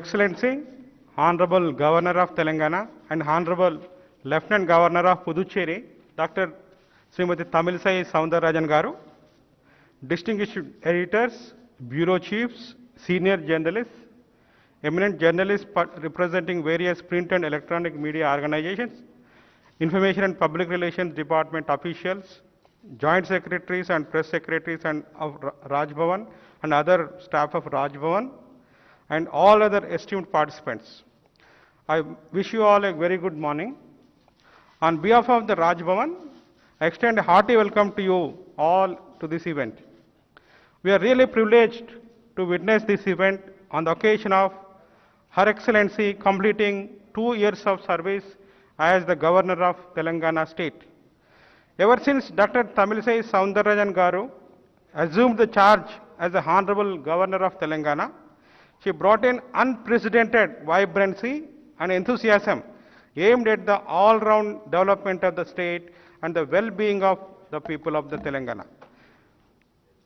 Excellency, Honorable Governor of Telangana and Honorable Lieutenant Governor of Puducherry, Dr. Srimati Tamilisai Soundararajan Garu, distinguished editors, bureau chiefs, senior journalists, eminent journalists representing various print and electronic media organizations, Information and Public Relations Department officials, joint secretaries and press secretaries and of Raj Bhavan and other staff of Raj Bhavan, and all other esteemed participants. I wish you all a very good morning. On behalf of the Raj Bhavan, I extend a hearty welcome to you all to this event. We are really privileged to witness this event on the occasion of Her Excellency completing 2 years of service as the Governor of Telangana State. Ever since Dr. Tamilisai Soundararajan Garu assumed the charge as the Honorable Governor of Telangana, she brought in unprecedented vibrancy and enthusiasm aimed at the all-round development of the state and the well-being of the people of the Telangana.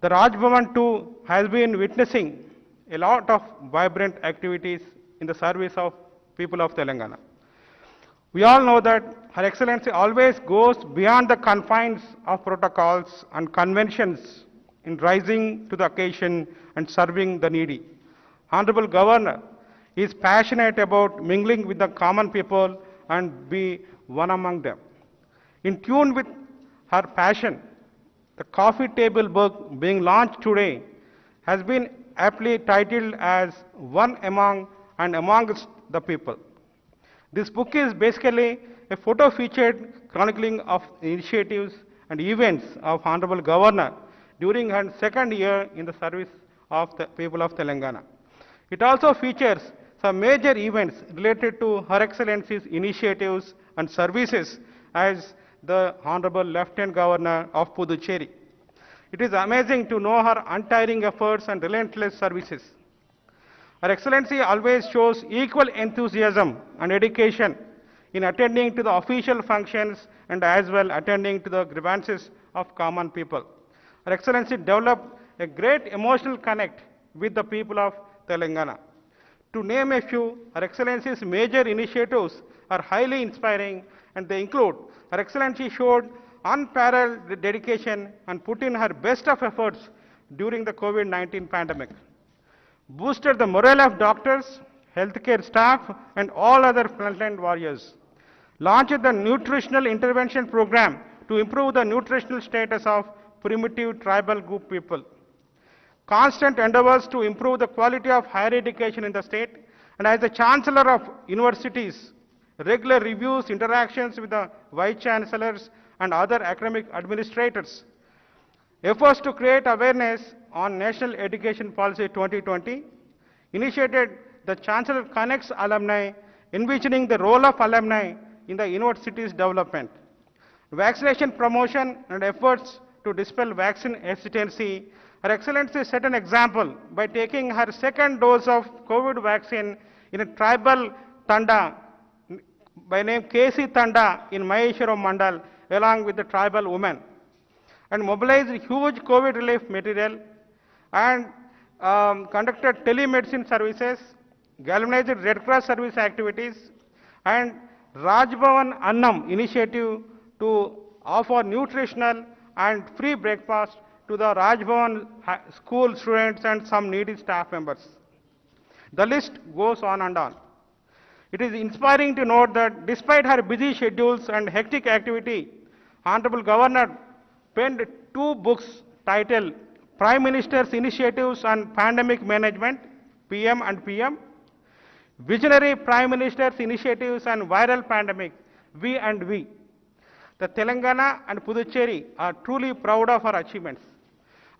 The Raj Bhavan too has been witnessing a lot of vibrant activities in the service of people of Telangana. We all know that Her Excellency always goes beyond the confines of protocols and conventions in rising to the occasion and serving the needy. Honorable Governor is passionate about mingling with the common people and be one among them. In tune with her passion, the coffee table book being launched today has been aptly titled as One Among and Amongst the People. This book is basically a photo featured chronicling of initiatives and events of Honorable Governor during her second year in the service of the people of Telangana. It also features some major events related to Her Excellency's initiatives and services as the Honorable Lieutenant Governor of Puducherry. It is amazing to know her untiring efforts and relentless services. Her Excellency always shows equal enthusiasm and dedication in attending to the official functions and as well attending to the grievances of common people. Her Excellency developed a great emotional connect with the people of Telangana. To name a few, Her Excellency's major initiatives are highly inspiring, and they include Her Excellency showed unparalleled dedication and put in her best of efforts during the COVID-19 pandemic, boosted the morale of doctors, healthcare staff, and all other frontline warriors, launched the nutritional intervention program to improve the nutritional status of primitive tribal group people, constant endeavors to improve the quality of higher education in the state, and as the Chancellor of universities, regular reviews, interactions with the Vice Chancellors and other academic administrators, efforts to create awareness on National Education Policy 2020, initiated the Chancellor Connects Alumni, envisioning the role of alumni in the university's development, vaccination promotion and efforts to dispel vaccine hesitancy. Her Excellency set an example by taking her second dose of COVID vaccine in a tribal Tanda by name KC Tanda in Maheshwaram Mandal along with the tribal women, and mobilized huge COVID relief material and conducted telemedicine services, galvanized Red Cross service activities, and Raj Bhavan Annam initiative to offer nutritional and free breakfast to the Raj Bhavan school students and some needy staff members. The list goes on and on. It is inspiring to note that despite her busy schedules and hectic activity, Honorable Governor penned 2 books titled Prime Minister's Initiatives on Pandemic Management, PM and PM, Visionary Prime Minister's Initiatives on Viral Pandemic, We and We. The Telangana and Puducherry are truly proud of her achievements.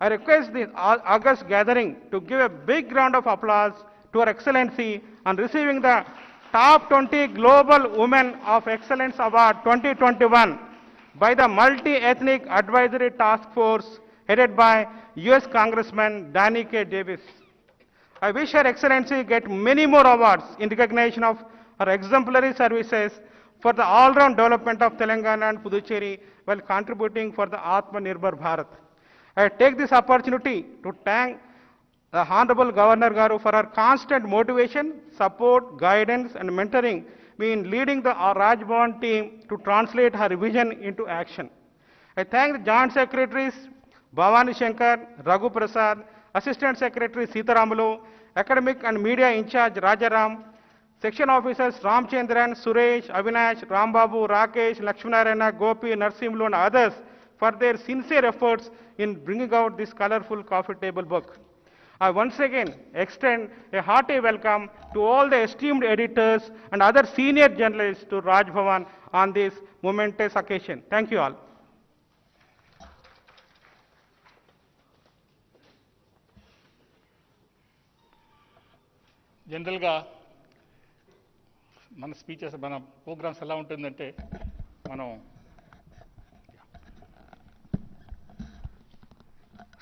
I request the August gathering to give a big round of applause to Her Excellency on receiving the Top 20 Global Women of Excellence Award 2021 by the Multi-Ethnic Advisory Task Force headed by US Congressman Danny K. Davis. I wish Her Excellency get many more awards in recognition of her exemplary services for the all-round development of Telangana and Puducherry while contributing for the Atmanirbhar Bharat. I take this opportunity to thank the Honorable Governor Garu for her constant motivation, support, guidance, and mentoring me in leading the Rajbhavan team to translate her vision into action. I thank the Joint Secretaries Bhavani Shankar, Raghu Prasad, Assistant Secretary Sitaramulo, Academic and Media in charge Rajaram, Section Officers Ramchandran, Suresh, Avinash, Rambabu, Rakesh, Lakshminarayana, Gopi, Narsimlu and others for their sincere efforts in bringing out this colorful coffee table book. I once again extend a hearty welcome to all the esteemed editors and other senior journalists to Raj Bhavan on this momentous occasion. Thank you all. జనరల్గా మన speeches మన programmes ఎలా ఉంటుందంటే మనం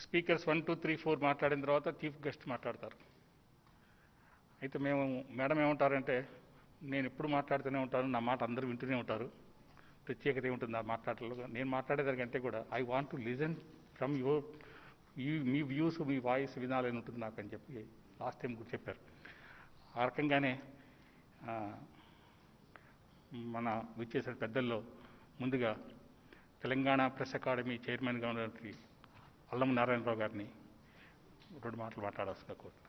speakers 1 2 3 4 మాట్లాడిన తర్వాత chief guest మాట్లాడతారు. అయితే మేడం ఏమంటారంటే నేను ఎప్పుడు మాట్లాడుతూనే ఉంటాను, నా మాట అందరూ వింటూనే ఉంటారు, ప్రత్యేకత ఏముంటుంది ఆ మాట్లాడలో. నేను మాట్లాడేదానికంటే కూడా I want to listen from me views, me voice వినాలని ఉంటుంది నాకు అని చెప్పి లాస్ట్ టైం కూడా చెప్పారు. ఆ రకంగానే మన విచ్చేసిన పెద్దల్లో ముందుగా తెలంగాణ ప్రెస్ అకాడమీ చైర్మన్గా ఉన్నటువంటి అల్లం నారాయణరావు గారిని 2 మాటలు మాట్లాడాల్సిందిగా కోరుతున్నాను.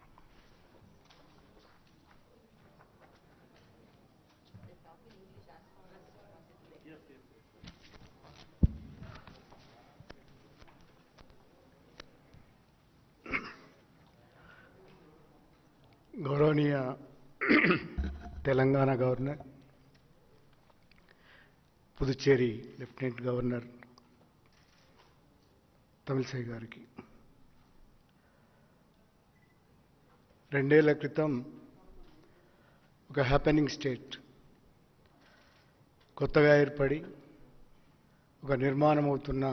గౌరవనీయ Telangana governor, Puducherry lieutenant governor Tamilisai గారికి 2 ఏళ్ల క్రితం ఒక హ్యాపెనింగ్ స్టేట్ కొత్తగా ఏర్పడి ఒక నిర్మాణం అవుతున్న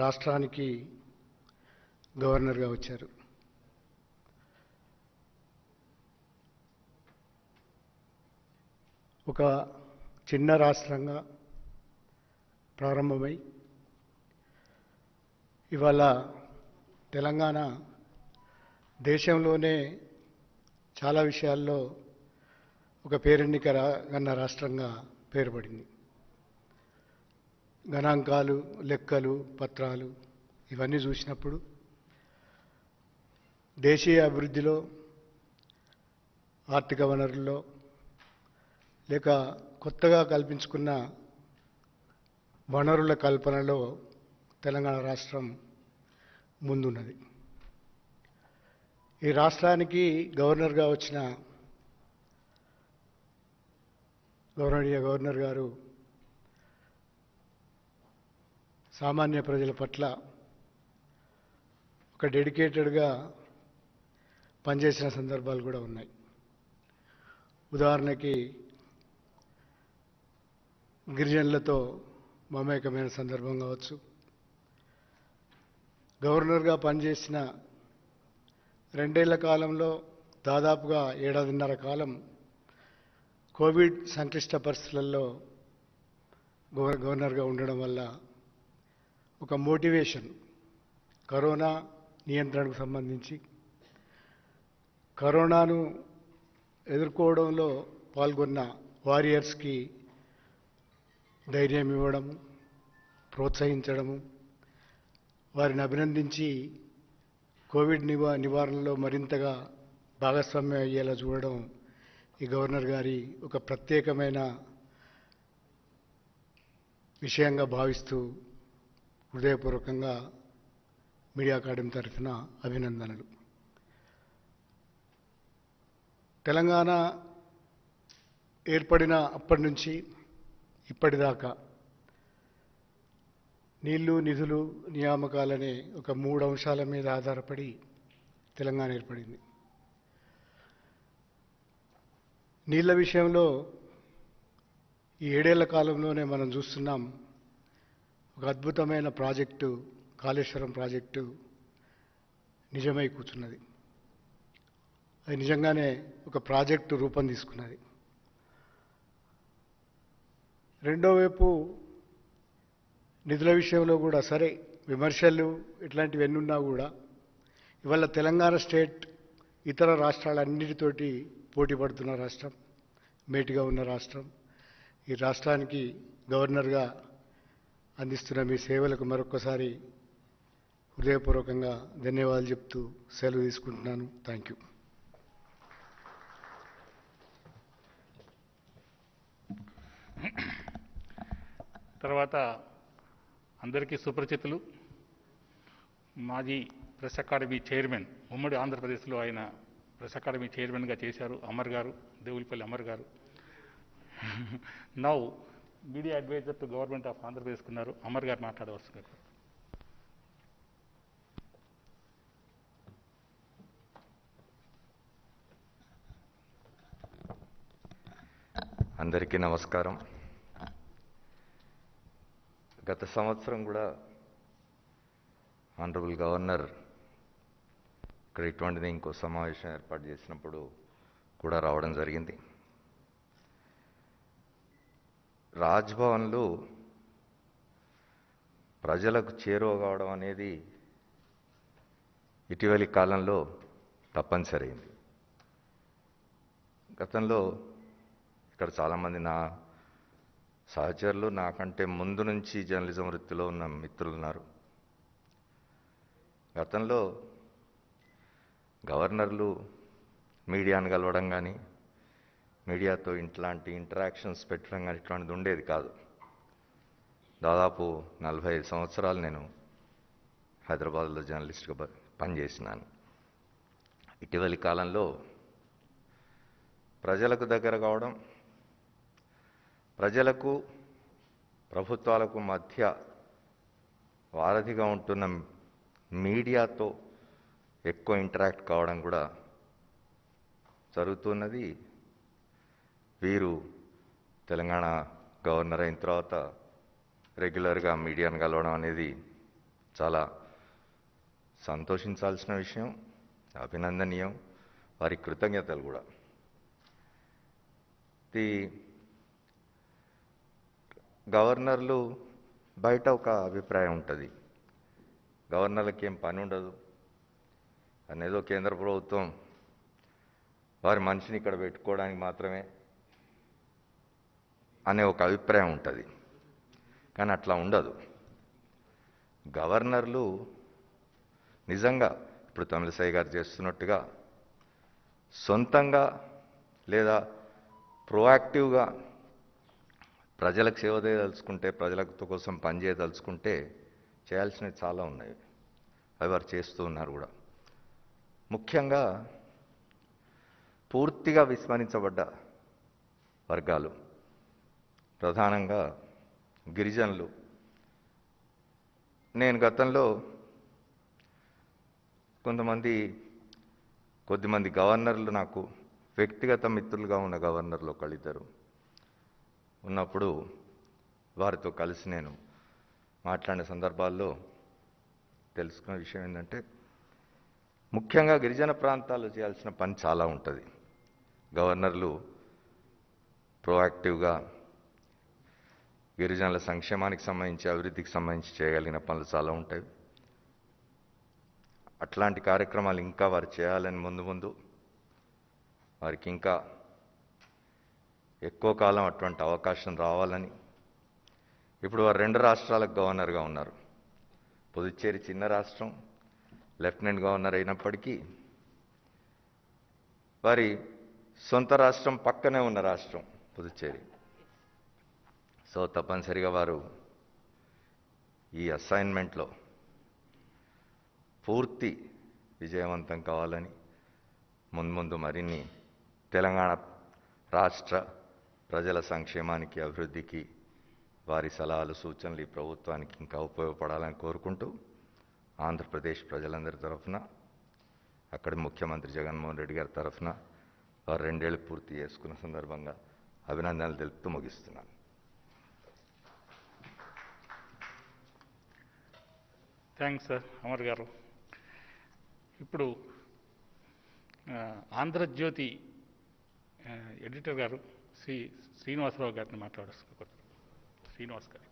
రాష్ట్రానికి గవర్నర్గా వచ్చారు. ఒక చిన్న రాష్ట్రంగా ప్రారంభమై ఇవాళ తెలంగాణ దేశంలోనే చాలా విషయాల్లో ఒక పేరెన్నికగన్న రాష్ట్రంగా పేరుపడింది. గణాంకాలు, లెక్కలు, పత్రాలు ఇవన్నీ చూసినప్పుడు దేశీయ అభివృద్ధిలో, ఆర్థిక వనరుల్లో, లేక కొత్తగా కల్పించుకున్న వనరుల కల్పనలో తెలంగాణ రాష్ట్రం ముందున్నది. ఈ రాష్ట్రానికి గవర్నర్గా వచ్చిన గౌరవనీయ గవర్నర్ గారు సామాన్య ప్రజల పట్ల ఒక డెడికేటెడ్గా పనిచేసిన సందర్భాలు కూడా ఉన్నాయి. ఉదాహరణకి గిరిజనులతో మమేకమైన సందర్భం కావచ్చు, గవర్నర్గా పనిచేసిన 2 ఏళ్ల కాలంలో దాదాపుగా 7.5 కాలం కోవిడ్ సంక్లిష్ట పరిస్థితులలో గవర్నర్గా ఉండడం వల్ల ఒక మోటివేషన్, కరోనా నియంత్రణకు సంబంధించి కరోనాను ఎదుర్కోవడంలో పాల్గొన్న వారియర్స్కి ధైర్యం ఇవ్వడము, ప్రోత్సహించడము, వారిని అభినందించి కోవిడ్ నివారణలో మరింతగా భాగస్వామ్యం అయ్యేలా చూడడం ఈ గవర్నర్ గారి ఒక ప్రత్యేకమైన విషయంగా భావిస్తూ హృదయపూర్వకంగా మీడియా అకాడమీ తరఫున అభినందనలు. తెలంగాణ ఏర్పడిన అప్పటి నుంచి ఇప్పటిదాకా నీళ్లు, నిధులు, నియామకాలనే ఒక 3 అంశాల మీద ఆధారపడి తెలంగాణ ఏర్పడింది. నీళ్ల విషయంలో ఈ 7 ఏళ్ల కాలంలోనే మనం చూస్తున్నాం ఒక అద్భుతమైన ప్రాజెక్టు, కాళేశ్వరం ప్రాజెక్టు నిజమై కూర్చున్నది. అది నిజంగానే ఒక ప్రాజెక్టు రూపం తీసుకున్నది. రెండో వైపు నిధుల విషయంలో కూడా సరే విమర్శలు ఇట్లాంటివన్నీ ఉన్నా కూడా ఇవాళ తెలంగాణ స్టేట్ ఇతర రాష్ట్రాలన్నిటితోటి పోటీ పడుతున్న రాష్ట్రం, మేటిగా ఉన్న రాష్ట్రం. ఈ రాష్ట్రానికి గవర్నర్గా అందిస్తున్న మీ సేవలకు మరొక్కసారి హృదయపూర్వకంగా ధన్యవాదాలు చెప్తూ సెలవు తీసుకుంటున్నాను. Thank you. తర్వాత అందరికీ సుపరిచితులు, మాజీ ప్రెస్ అకాడమీ చైర్మన్, ఉమ్మడి ఆంధ్రప్రదేశ్లో ఆయన ప్రెస్ అకాడమీ చైర్మన్గా చేశారు, అమర్ గారు, దేవులపల్లి అమర్ గారు. Now media advisor to government of Andhra Pradesh ఉన్నారు. అమర్ గారు మాట్లాడవలసింది. అందరికీ నమస్కారం. గత సంవత్సరం కూడా ఆనరబుల్ గవర్నర్ ఇక్కడ ఇటువంటిది ఇంకో సమావేశం ఏర్పాటు చేసినప్పుడు కూడా రావడం జరిగింది. రాజ్భవన్లు ప్రజలకు చేరువ కావడం అనేది ఇటీవలి కాలంలో తప్పనిసరైంది. గతంలో ఇక్కడ చాలామంది నా సహచరులు, నాకంటే ముందు నుంచి జర్నలిజం వృత్తిలో ఉన్న మిత్రులు ఉన్నారు. గతంలో గవర్నర్లు మీడియాను కలవడం కానీ, మీడియాతో ఇట్లాంటి ఇంటరాక్షన్స్ పెట్టడం కానీ ఇట్లాంటిది ఉండేది కాదు. దాదాపు 45 సంవత్సరాలు నేను హైదరాబాద్లో జర్నలిస్ట్గా పనిచేసినాను. ఇటీవలి కాలంలో ప్రజలకు దగ్గర కావడం, ప్రజలకు ప్రభుత్వాలకు మధ్య వారధిగా ఉంటున్న మీడియాతో ఎక్కువ ఇంటరాక్ట్ కావడం కూడా జరుగుతున్నది. వీరు తెలంగాణ గవర్నర్ అయిన తర్వాత రెగ్యులర్గా మీడియాను కలవడం అనేది చాలా సంతోషించాల్సిన విషయం, అభినందనీయం, వారి కృతజ్ఞతలు కూడా. గవర్నర్లు బయట ఒక అభిప్రాయం ఉంటుంది, గవర్నర్లకి ఏం పని ఉండదు అనేదో కేంద్ర ప్రభుత్వం వారి మనిషిని ఇక్కడ పెట్టుకోవడానికి మాత్రమే అనే ఒక అభిప్రాయం ఉంటుంది. కానీ అట్లా ఉండదు. గవర్నర్లు నిజంగా ఇప్పుడు తమిళిసై గారు చేస్తున్నట్టుగా సొంతంగా లేదా ప్రోయాక్టివ్గా ప్రజలకు సేవ చేయదలుచుకుంటే, ప్రజలకు కోసం పనిచేయదలుచుకుంటే చేయాల్సినవి చాలా ఉన్నాయి. అవి వారు చేస్తూ ఉన్నారు కూడా. ముఖ్యంగా పూర్తిగా విస్మరించబడ్డ వర్గాలు, ప్రధానంగా గిరిజనులు. నేను గతంలో కొద్దిమంది గవర్నర్లు నాకు వ్యక్తిగత మిత్రులుగా ఉన్న గవర్నర్లు ఒకళ్ళిద్దరు ఉన్నప్పుడు వారితో కలిసి నేను మాట్లాడిన సందర్భాల్లో తెలుసుకున్న విషయం ఏంటంటే, ముఖ్యంగా గిరిజన ప్రాంతాల్లో చేయాల్సిన పని చాలా ఉంటుంది. గవర్నర్లు ప్రోయాక్టివ్గా గిరిజనుల సంక్షేమానికి సంబంధించి, అభివృద్ధికి సంబంధించి చేయగలిగిన పనులు చాలా ఉంటాయి. అట్లాంటి కార్యక్రమాలు ఇంకా వారు చేయాలని ముందు వారికి ఇంకా ఎక్కువ కాలం అటువంటి అవకాశం రావాలని. ఇప్పుడు వారు 2 రాష్ట్రాలకు గవర్నర్గా ఉన్నారు. పుదుచ్చేరి చిన్న రాష్ట్రం, లెఫ్టినెంట్ గవర్నర్ అయినప్పటికీ వారి సొంత రాష్ట్రం పక్కనే ఉన్న రాష్ట్రం పుదుచ్చేరి. సో తప్పనిసరిగా వారు ఈ అసైన్మెంట్లో పూర్తి విజయవంతం కావాలని, ముందు మరిన్ని తెలంగాణ రాష్ట్ర ప్రజల సంక్షేమానికి, అభివృద్ధికి వారి సలహాలు, సూచనలు ఈ ప్రభుత్వానికి ఇంకా ఉపయోగపడాలని కోరుకుంటూ, ఆంధ్రప్రదేశ్ ప్రజలందరి తరఫున, అక్కడి ముఖ్యమంత్రి జగన్మోహన్ రెడ్డి గారి తరఫున వారు 2 ఏళ్ళు పూర్తి చేసుకున్న సందర్భంగా అభినందనలు తెలుపుతూ ముగిస్తున్నాను. థ్యాంక్స్ సార్ అమర్ గారు. ఇప్పుడు ఆంధ్రజ్యోతి ఎడిటర్ గారు శ్రీనివాసరావు గారిని మాట్లాడుతున్నారు. శ్రీనివాస్ గారు.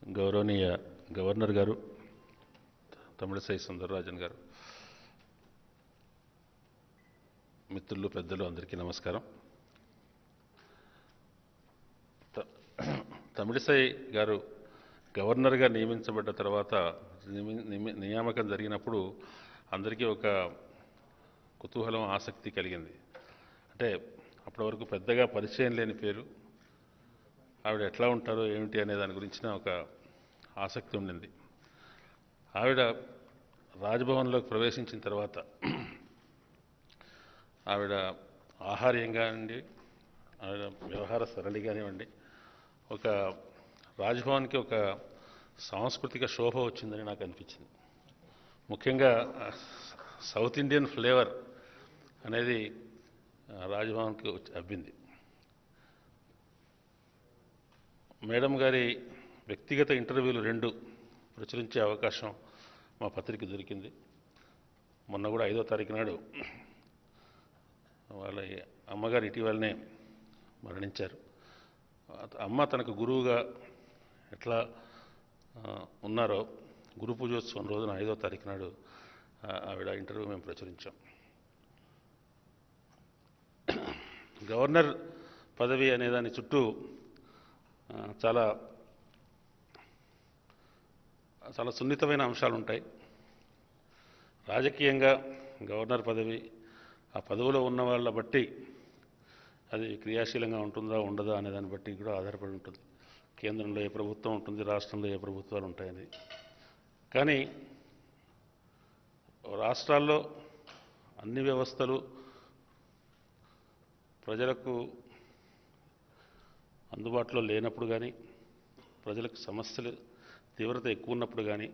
గౌరవనీయ గవర్నర్ గారు, తమిళసై సౌందరరాజన్ గారు, మిత్రులు, పెద్దలు అందరికీ నమస్కారం. తమిళసై గారు గవర్నర్గా నియమించబడ్డ తర్వాత నియామకం జరిగినప్పుడు అందరికీ ఒక కుతూహలం, ఆసక్తి కలిగింది. అంటే అప్పటి వరకు పెద్దగా పరిచయం లేని పేరు, ఆవిడ ఎట్లా ఉంటారో ఏమిటి అనే దాని గురించిన ఒక ఆసక్తి ఉండింది. ఆవిడ రాజ్భవన్లోకి ప్రవేశించిన తర్వాత ఆవిడ ఆహార్యం కానివ్వండి, ఆవిడ వ్యవహార సరళి కానివ్వండి, ఒక రాజ్భవన్కి ఒక సాంస్కృతిక శోభ వచ్చిందని నాకు అనిపించింది. ముఖ్యంగా సౌత్ ఇండియన్ ఫ్లేవర్ అనేది రాజ్భవన్కి అబ్బింది. మేడం గారి వ్యక్తిగత ఇంటర్వ్యూలు 2 ప్రచురించే అవకాశం మా పత్రిక దొరికింది. మొన్న కూడా 5వ తారీఖు నాడు వాళ్ళ అమ్మగారు ఇటీవలనే మరణించారు. అమ్మ తనకు గురువుగా ఎట్లా ఉన్నారో గురు పూజోత్సవం రోజున 5వ తారీఖు నాడు ఆవిడ ఇంటర్వ్యూ మేము ప్రచురించాం. గవర్నర్ పదవి అనే దాని చుట్టూ చాలా సున్నితమైన అంశాలు ఉంటాయి. రాజకీయంగా గవర్నర్ పదవి ఆ పదవిలో ఉన్న వాళ్ళ బట్టి అది క్రియాశీలంగా ఉంటుందా ఉండదా అనే దాన్ని బట్టి కూడా ఆధారపడి ఉంటుంది. కేంద్రంలో ఏ ప్రభుత్వం ఉంటుంది, రాష్ట్రంలో ఏ ప్రభుత్వాలు ఉంటాయని. కానీ రాష్ట్రాల్లో అన్ని వ్యవస్థలు ప్రజలకు అందుబాటులో లేనప్పుడు కానీ, ప్రజలకు సమస్యలు తీవ్రత ఎక్కువ ఉన్నప్పుడు కానీ,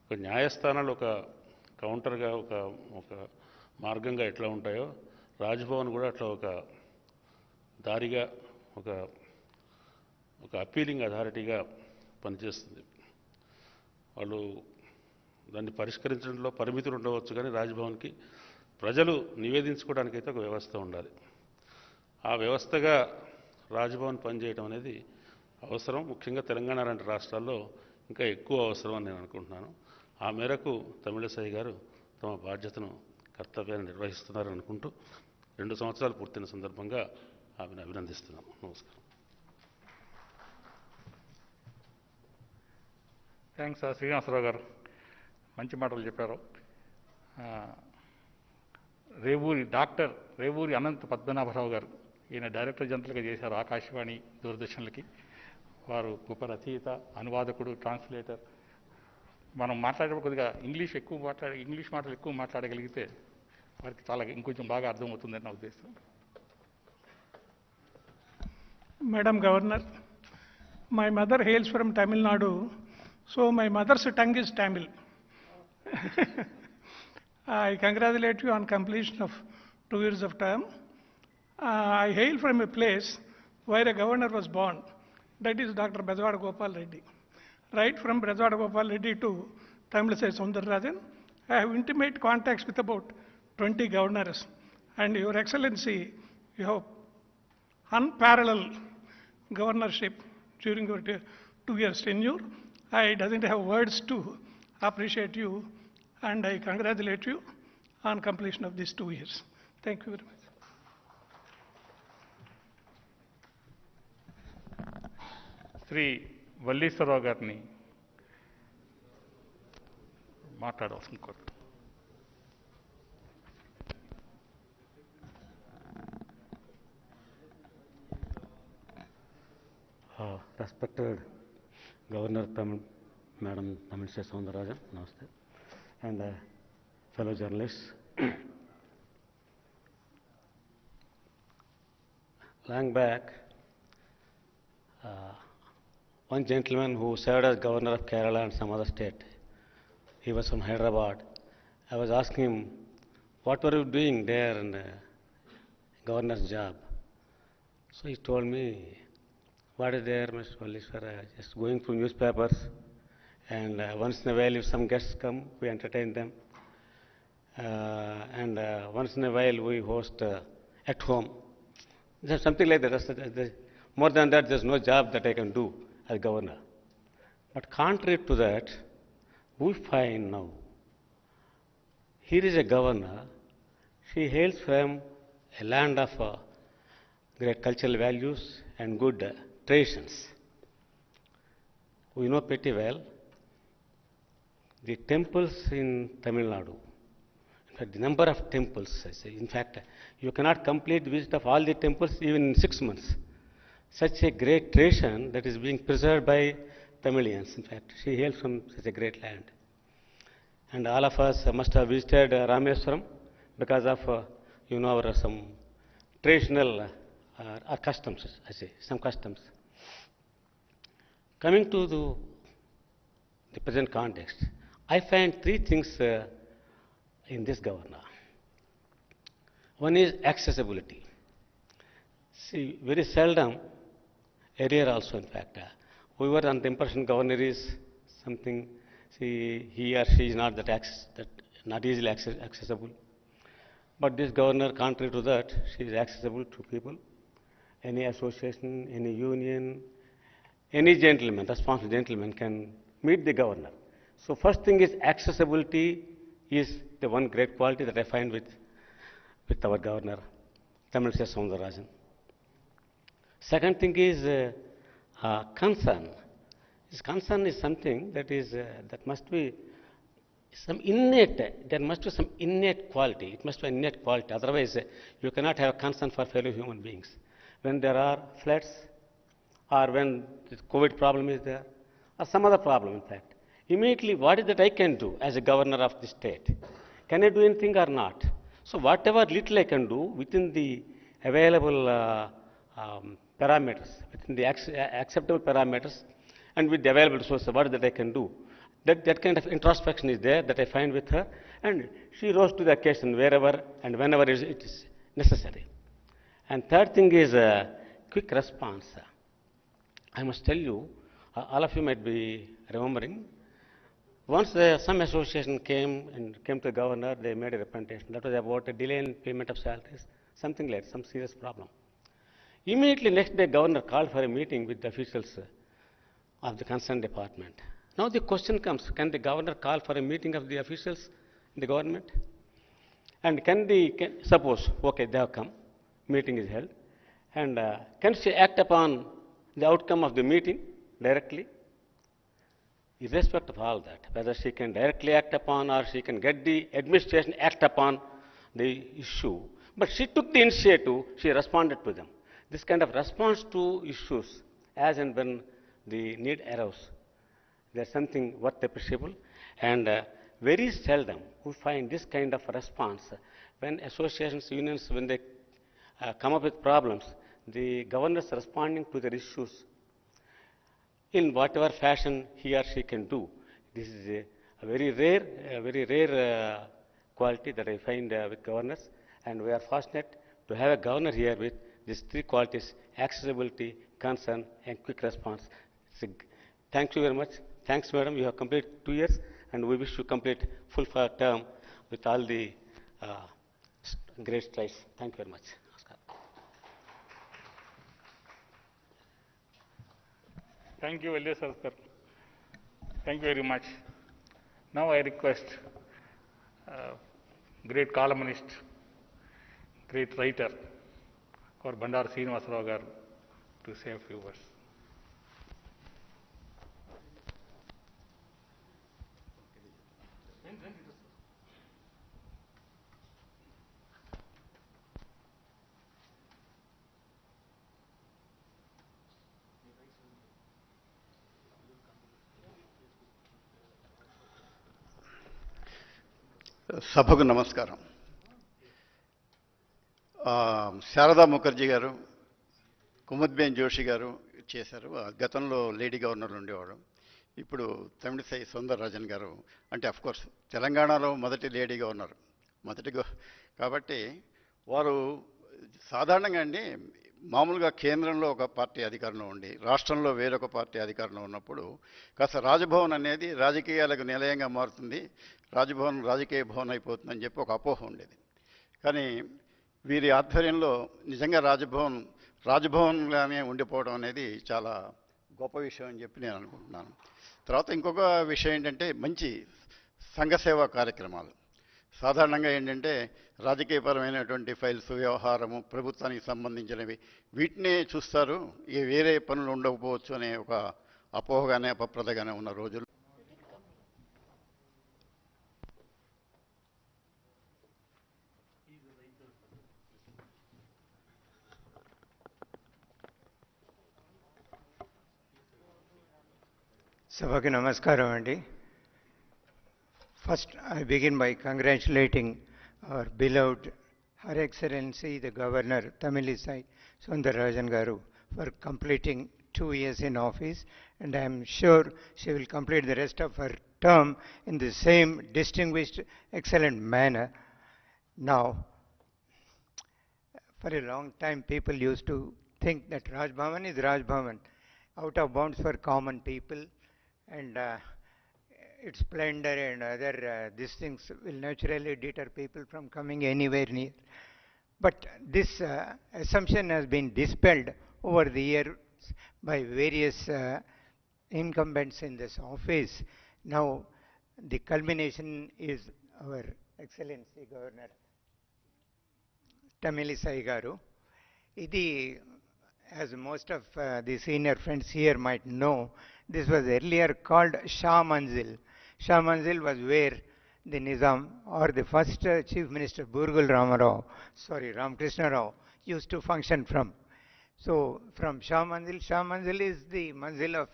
ఒక న్యాయస్థానాలు ఒక కౌంటర్గా ఒక మార్గంగా ఎట్లా ఉంటాయో రాజ్భవన్ కూడా అట్లా ఒక దారిగా ఒక అపీలింగ్ అథారిటీగా పనిచేస్తుంది. వాళ్ళు దాన్ని పరిష్కరించడంలో పరిమితులు ఉండవచ్చు, కానీ రాజ్భవన్కి ప్రజలు నివేదించుకోవడానికైతే ఒక వ్యవస్థ ఉండాలి. ఆ వ్యవస్థగా రాజ్భవన్ పనిచేయడం అనేది అవసరం. ముఖ్యంగా తెలంగాణ లాంటి రాష్ట్రాల్లో ఇంకా ఎక్కువ అవసరం అని నేను అనుకుంటున్నాను. ఆ మేరకు తమిళసై గారు తమ బాధ్యతను, కర్తవ్యాన్ని నిర్వహిస్తున్నారని అనుకుంటూ 2 సంవత్సరాలు పూర్తయిన సందర్భంగా ఆమెను అభినందిస్తున్నాను. నమస్కారం. థ్యాంక్స్ శ్రీనివాసరావు గారు, మంచి మాటలు చెప్పారు. డాక్టర్ రేవూరి అనంత పద్మనాభరావు గారు, ఈయన డైరెక్టర్ జనరల్గా చేశారు ఆకాశవాణి, దూరదర్శన్లకి. వారు గొప్ప రచయిత, అనువాదకుడు, ట్రాన్స్లేటర్. మనం మాట్లాడేటప్పుడు కొద్దిగా ఇంగ్లీష్ మాటలు ఎక్కువ మాట్లాడగలిగితే వారికి చాలా ఇంకొంచెం బాగా అర్థమవుతుందని నా ఉద్దేశం. Madam Governor, my mother hails from Tamil Nadu, so my mother's tongue is Tamil. I congratulate you on completion of 2 years of term. I hail from a place where a governor was born, that is Dr. Bezwada Gopal Reddy. Right from Bezwada Gopal Reddy to Tamilisai Soundararajan, I have intimate contacts with about 20 governors, and Your Excellency, you have unparalleled governorship during your 2 years tenure. I doesn't have words to appreciate you, and I congratulate you on completion of these 2 years. Thank you very much. Shri వల్లీశ్వరరావు గారిని మాట్లాడవలసింది కోరు. Respected Governor Madam Tamilisai Soundararajan, namaste, and fellow journalists. Long back, one gentleman who served as Governor of Kerala and some other state, he was from Hyderabad. I was asking him, what were you doing there in the governor's job? So he told me, what is there, Mr. Vallishwara? Just going through newspapers, and once in a while, if some guests come, we entertain them. And once in a while, we host at home. Something like that. More than that, there's no job that I can do as governor. But contrary to that, we find now, here is a governor, she hails from a land of great cultural values and good traditions. We know pretty well the temples in Tamil Nadu. In fact, the number of temples, in fact, you cannot complete the visit of all the temples even in 6 months. Such a great tradition that is being preserved by Tamilians. In fact, she hails from such a great land. And all of us must have visited Rameswaram because of, our some traditional customs, I say, some customs. Coming to the present context, I find three things in this governor. One is accessibility. See, very seldom, earlier also in fact, we were on the impression governor is something, see, he or she is not not easily accessible. But this governor, contrary to that, she is accessible to people, any association, any union, any gentleman, responsible gentleman can meet the governor. So first thing is accessibility is the one great quality that I find with our governor, Tamilisai Soundararajan. Second thing is concern. This concern is something that is that must be some innate. There must be some innate quality. It must be an innate quality. Otherwise, you cannot have concern for fellow human beings. When there are floods, or when the COVID problem is there, or some other problem, in fact, immediately what is that I can do as a governor of the state? Can I do anything or not? So whatever little I can do within the available parameters, within the acceptable parameters, and with the available resources, what is that I can do? That kind of introspection is there that I find with her, and she rose to the occasion wherever and whenever it is necessary. And third thing is quick response. I must tell you, all of you might be remembering, once some association came to the governor, they made a representation. That was about a delay in payment of salaries, something like some serious problem. Immediately next day, governor called for a meeting with the officials of the concerned department. Now the question comes, can the governor call for a meeting of the officials in the government? And suppose, okay, they have come, meeting is held, and can she act upon the outcome of the meeting directly? Irrespective of all that, whether she can directly act upon or she can get the administration act upon the issue, but she took the initiative, she responded to them. This kind of response to issues, as and when the need arose, there's something worth appreciable, and very seldom we find this kind of response when associations, unions, when they come up with problems, the governors responding to their issues in whatever fashion he or she can do. This is a very rare quality that I find with governors, and we are fortunate to have a governor here with these three qualities: accessibility, concern, and quick response. Thank you very much. Thanks, madam. You have completed 2 years, and we wish you complete full term with all the great strides. Thank you very much. Thank you, Elias Sarkar. Thank you very much. Now I request great columnist, great writer, or Bandar Srinivasarao garu to say a few words. సభకు నమస్కారం. శారదా ముఖర్జీ గారు, కుముద్బేన్ జోషి గారు చేశారు. గతంలో lady governor ఉండేవాడు. ఇప్పుడు తమిళిసై సౌందరరాజన్ గారు అంటే అఫ్కోర్స్ తెలంగాణలో మొదటి లేడీ గవర్నర్, కాబట్టి వారు సాధారణంగా మామూలుగా కేంద్రంలో ఒక పార్టీ అధికారంలో ఉండి రాష్ట్రంలో వేరొక పార్టీ అధికారంలో ఉన్నప్పుడు కాస్త రాజభవన్ అనేది రాజకీయాలకు నిలయంగా మారుతుంది, రాజభవన్ రాజకీయ భవన్ అయిపోతుందని చెప్పి ఒక అపోహ ఉండేది. కానీ వీరి ఆధ్వర్యంలో నిజంగా రాజభవన్గానే ఉండిపోవడం అనేది చాలా గొప్ప విషయం అని చెప్పి నేను అనుకుంటున్నాను. తర్వాత ఇంకొక విషయం ఏంటంటే మంచి సంఘ సేవా కార్యక్రమాలు. సాధారణంగా ఏంటంటే రాజకీయపరమైనటువంటి ఫైల్స్, వ్యవహారము, ప్రభుత్వానికి సంబంధించినవి వీటినే చూస్తారు, వేరే పనులు ఉండకపోవచ్చు అనే ఒక అపోహగానే అపప్రదగానే ఉన్న రోజులు. సభకి నమస్కారం అండి. First, I begin by congratulating our beloved Her Excellency the Governor Tamilisai Soundararajan garu for completing 2 years in office, and I am sure she will complete the rest of her term in the same distinguished, excellent manner. Now, for a long time, people used to think that Raj Bhavan is Raj Bhavan, out of bounds for common people, and its splendor and other these things will naturally deter people from coming anywhere near. But this assumption has been dispelled over the years by various incumbents in this office. Now, the culmination is our Excellency Governor Tamilisai garu. Idi, as most of the senior friends here might know, this was earlier called Shah Manzil. Shah Manzil was where the Nizam or the first Chief Minister Burgul Ramakrishna Rao used to function from. So from Shah Manzil is the Manzil of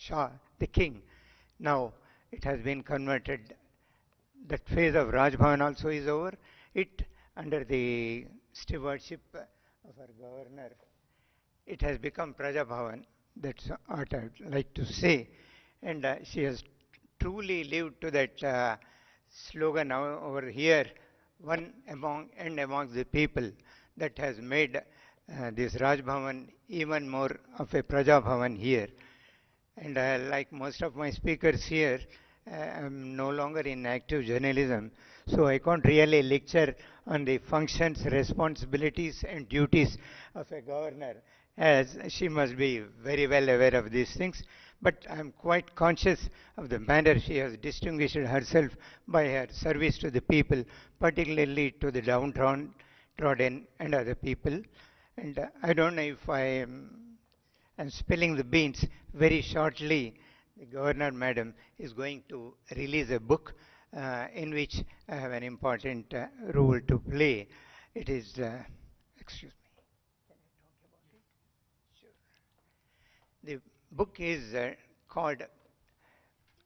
Shah, the king. Now it has been converted. That phase of Raj Bhavan also is over. It, under the stewardship of our governor, it has become Praja Bhavan. That's what I would like to say. And she has truly lived to that slogan over here, one amongst the people, that has made this Raj Bhavan even more of a Praja Bhavan here. And like most of my speakers here, I'm no longer in active journalism, so I can't really lecture on the functions, responsibilities, and duties of a governor, as she must be very well aware of these things. But I'm quite conscious of the manner she has distinguished herself by her service to the people, particularly to the downtrodden and other people. And I don't know if I'm spilling the beans. Very shortly, the Governor Madam is going to release a book in which I have an important role to play. It is, excuse me, can I talk about it? Sure. The book is called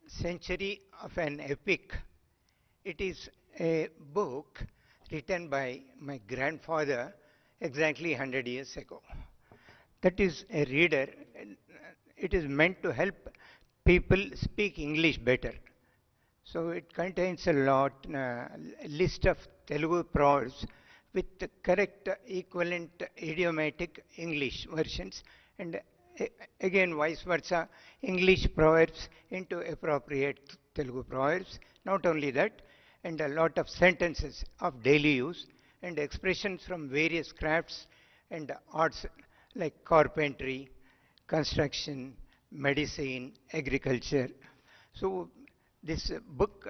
Century of an Epic. It is a book written by my grandfather exactly 100 years ago. That is a reader. It is meant to help people speak English better. So it contains a list of Telugu proverbs with the correct equivalent idiomatic English versions, and again vice versa, English proverbs into appropriate Telugu proverbs. Not only that, and a lot of sentences of daily use and expressions from various crafts and arts like carpentry, construction, medicine, agriculture. So this book,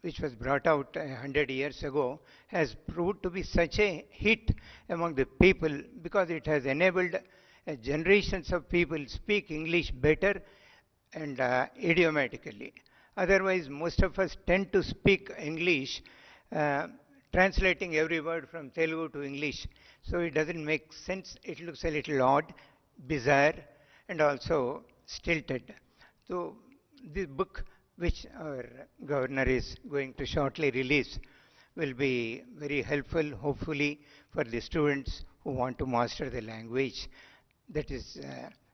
which was brought out 100 years ago, has proved to be such a hit among the people because it has enabled generations of people speak English better and idiomatically. Otherwise, most of us tend to speak English translating every word from Telugu to English. So it doesn't make sense. It looks a little odd, bizarre, and also stilted. So this book, which our governor is going to shortly release, will be very helpful, hopefully, for the students who want to master the language. That is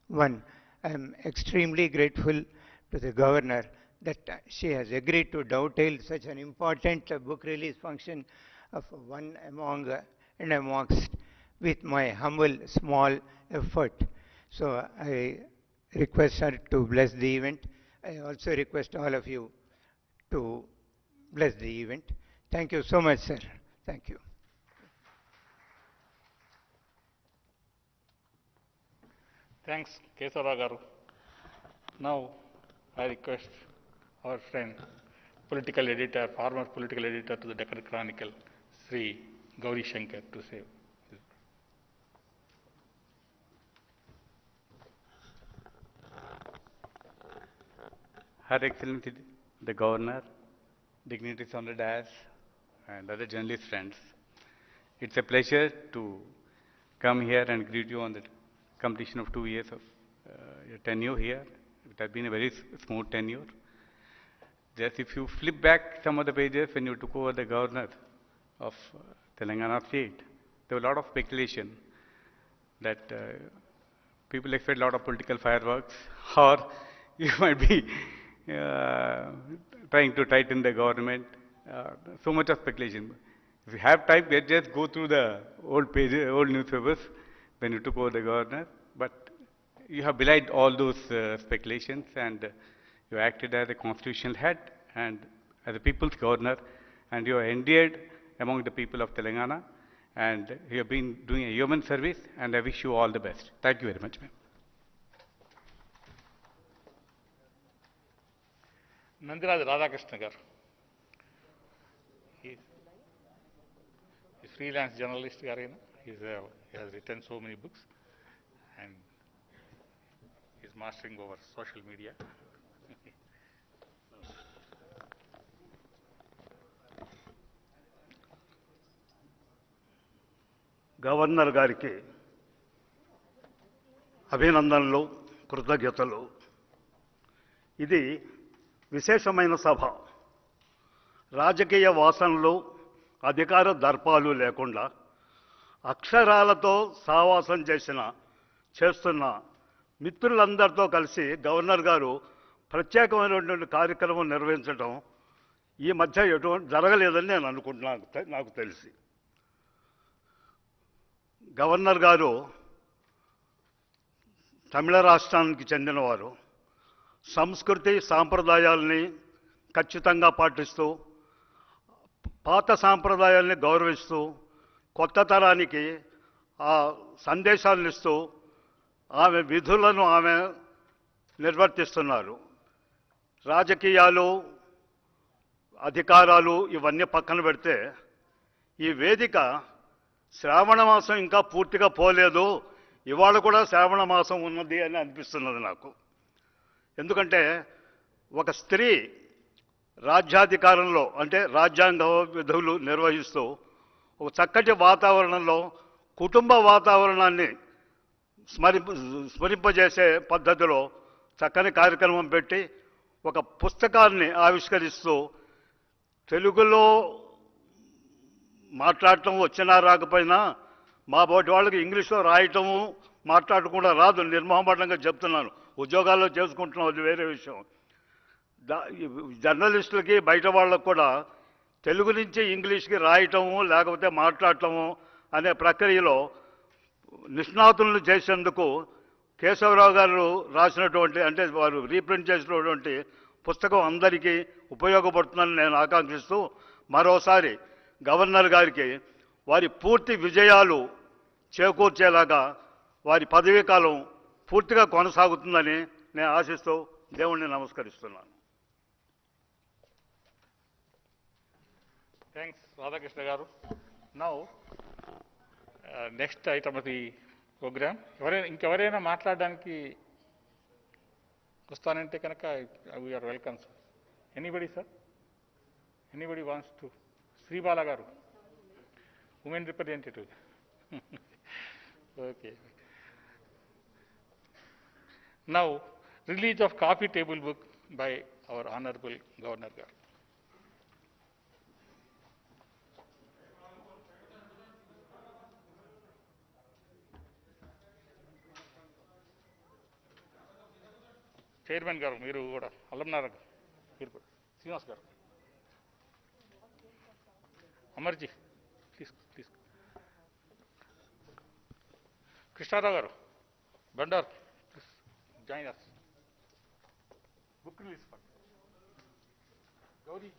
one. I am extremely grateful to the governor that she has agreed to dovetail such an important book release function of one and amongst with my humble small effort. So I request her to bless the event. I also request all of you to bless the event. Thank you so much, sir. Thank you. Thanks, Kesarao garu. Now, I request our friend, political editor, former political editor to the Deccan Chronicle, Sri Gauri Shankar, to say. Her Excellency the Governor, dignitaries on the dais, and other journalist friends. It's a pleasure to come here and greet you on the completion of 2 years of your tenure here. It has been a very smooth tenure. Just if you flip back some of the pages when you took over the governor of Telangana state, there was a lot of speculation that people expect a lot of political fireworks, or you might be trying to tighten the government. So much of speculation. If you have time, just go through the old pages, old newspapers when you took over the governor. But you have belied all those speculations, and you acted as a constitutional head and as a people's governor, and you are endeared among the people of Telangana, and you have been doing a human service, and I wish you all the best. Thank you very much, ma'am. Nandiraj Radhakrishna garu. He's freelance journalist garu. He has written so many books, and he's mastering over social media. Governor గారికి అభినందనలు, కృతజ్ఞతలు. ఇది విశేషమైన సభ. రాజకీయ వాసనలు, అధికార దర్పాలు లేకుండా అక్షరాలతో సావాసం చేస్తున్న మిత్రులందరితో కలిసి గవర్నర్ గారు ప్రత్యేకమైనటువంటి కార్యక్రమం నిర్వహించడం ఈ మధ్య ఎటువంటి జరగలేదని నేను అనుకుంటున్నాను, నాకు తెలిసి. గవర్నర్ గారు తమిళ రాష్ట్రానికి చెందినవారు. సంస్కృతి సాంప్రదాయాల్ని ఖచ్చితంగా పాటిస్తూ, పాత సాంప్రదాయాల్ని గౌరవిస్తూ, కొత్త తరానికి ఆ సందేశాలను ఇస్తూ ఆమె విధులను ఆమె నిర్వర్తిస్తున్నారు. రాజకీయాలు, అధికారాలు ఇవన్నీ పక్కన పెడితే ఈ వేదిక శ్రావణ మాసం ఇంకా పూర్తిగా పోలేదు, ఇవాళ కూడా శ్రావణ మాసం ఉన్నది అని అనిపిస్తున్నది నాకు. ఎందుకంటే ఒక స్త్రీ రాజ్యాధికారంలో, అంటే రాజ్యాంగ విధులు నిర్వహిస్తూ ఒక చక్కటి వాతావరణంలో కుటుంబ వాతావరణాన్ని స్మరింపజేసే పద్ధతిలో చక్కని కార్యక్రమం పెట్టి ఒక పుస్తకాన్ని ఆవిష్కరిస్తూ తెలుగులో మాట్లాడటం వచ్చినా రాకపోయినా మా బోటి వాళ్ళకి ఇంగ్లీష్లో రాయటము మాట్లాడకుండా రాదు, నిర్మోహమాటంగా చెప్తున్నాను. ఉద్యోగాల్లో చేసుకుంటున్నాం, అది వేరే విషయం. జర్నలిస్టులకి బయట వాళ్ళకు కూడా తెలుగు నుంచి ఇంగ్లీష్కి రాయటము లేకపోతే మాట్లాడటము అనే ప్రక్రియలో నిష్ణాతులను చేసేందుకు కేశవరావు గారు రాసినటువంటి, అంటే వారు రీప్రింట్ చేసినటువంటి పుస్తకం అందరికీ ఉపయోగపడుతుందని నేను ఆకాంక్షిస్తూ మరోసారి గవర్నర్ గారికి వారి పూర్తి విజయాలు చేకూర్చేలాగా వారి పదవీ కాలం పూర్తిగా కొనసాగుతుందని నేను ఆశిస్తూ దేవుణ్ణి నమస్కరిస్తున్నాను. Thanks, Radhakrishna garu. Now, next item of the program. ఇంకెవరైనా మాట్లాడడానికి వస్తానంటే కనుక we are welcome, sir. Anybody, sir? Anybody wants to? Sribala garu, women representative. Okay. Now, release of coffee table book by our Honorable Governor garu. Chairman గారు, మీరు కూడా అల్లంనారా, మీరు కూడా శ్రీనివాస్ గారు, అమర్జీ ప్లీజ్ ప్లీజ్, కృష్ణారావు గారు, Bandar please join us. Book release fund Gauri,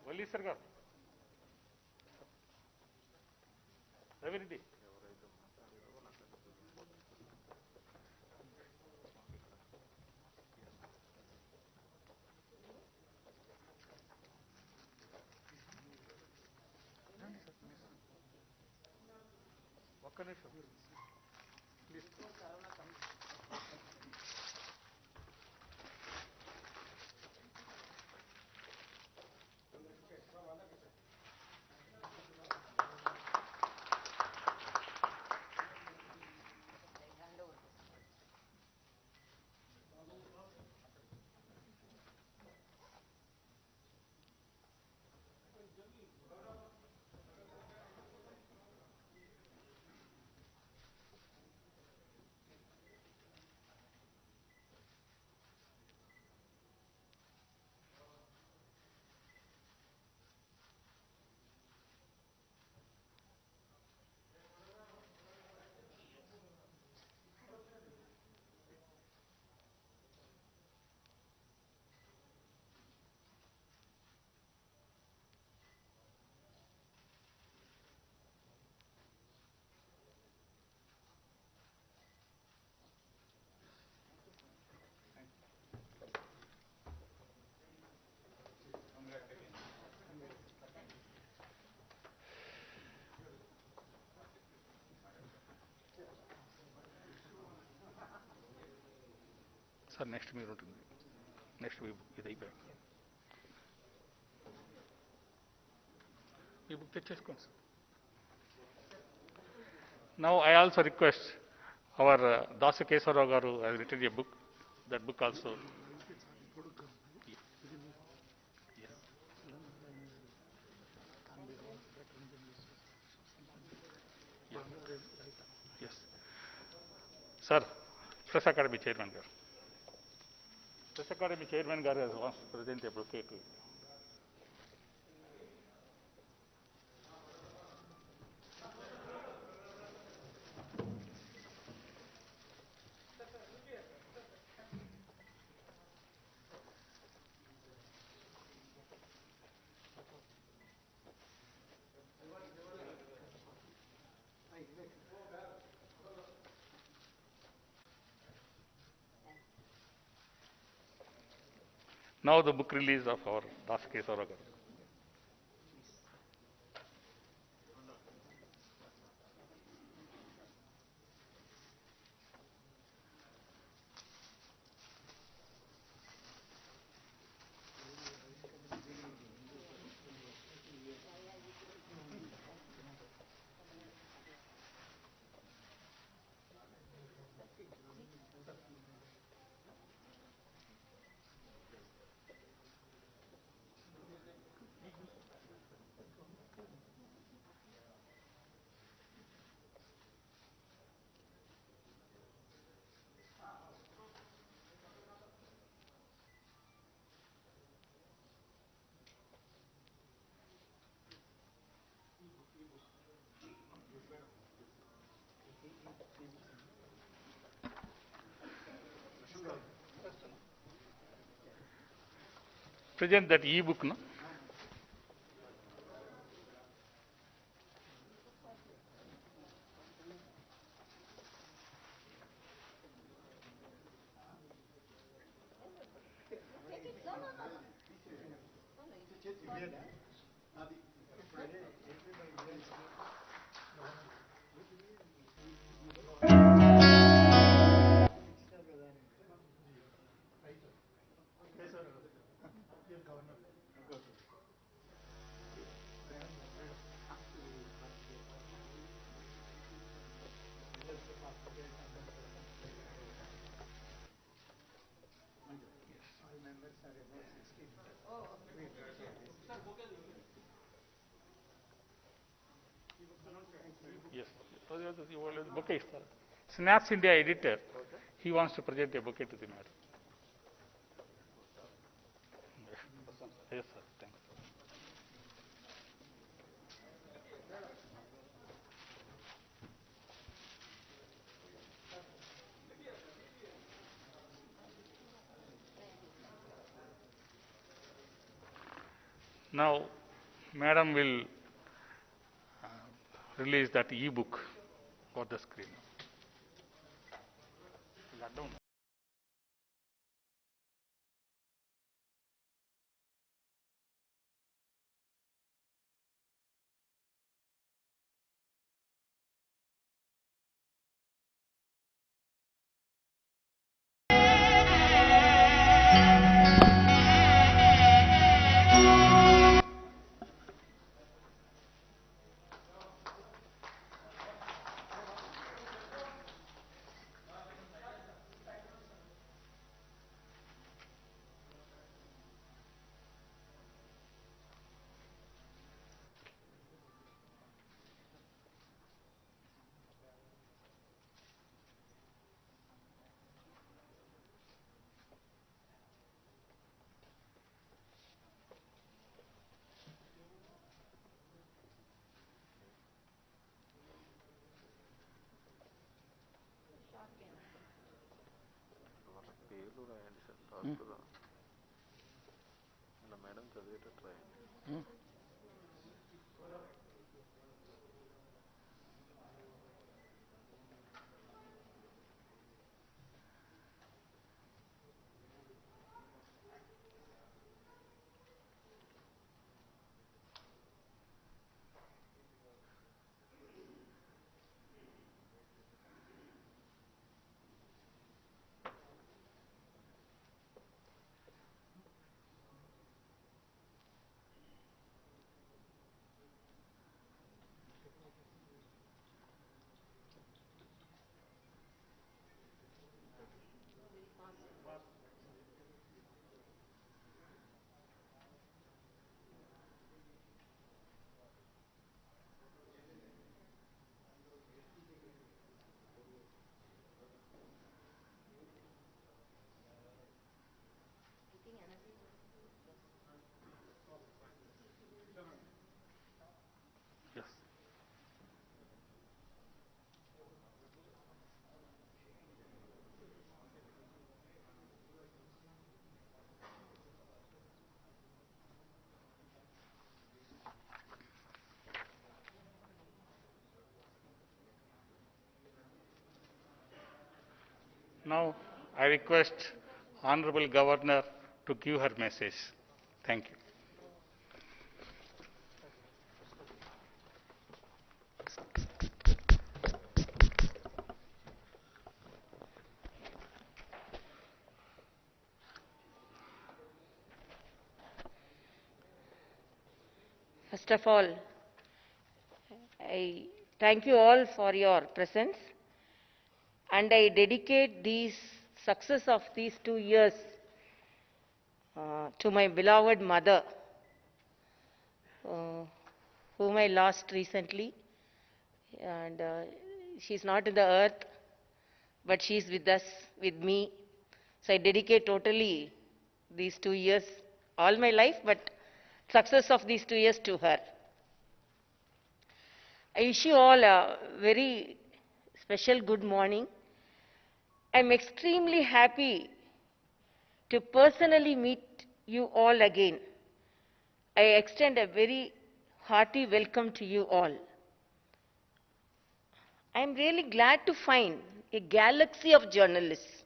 Vallishwar గారు, Ravi Reddy, sir next మీరు ఉంటుంది. నెక్స్ట్ ఇది అయిపోయాక ఈ బుక్ తెచ్చేసుకోండి sir. Now I also request our Dasa Kesarao garu has written a book. That book also. Yes. Yes. Sir, Press Academy Chairman garu. Press Academy Chairman garu has wants to present a bouquet to you. Now the book release of our Dasa Kesarao garu. Present that e-book, no? Yes. Bouquet. Snaps India editor, he wants to present a bouquet to the madam. Yes, sir. Thanks. Now, madam will release that e-book for the screen. Now, I request Honorable Governor to give her message. Thank you. First of all, I thank you all for your presence, and I dedicate these success of these 2 years to my beloved mother, whom I lost recently, and she's not in the earth, but she's with us, with me. So I dedicate totally these 2 years, all my life, but success of these 2 years to her. I wish you all a very special good morning. I'm extremely happy to personally meet you all again. I extend a very hearty welcome to you all. I'm really glad to find a galaxy of journalists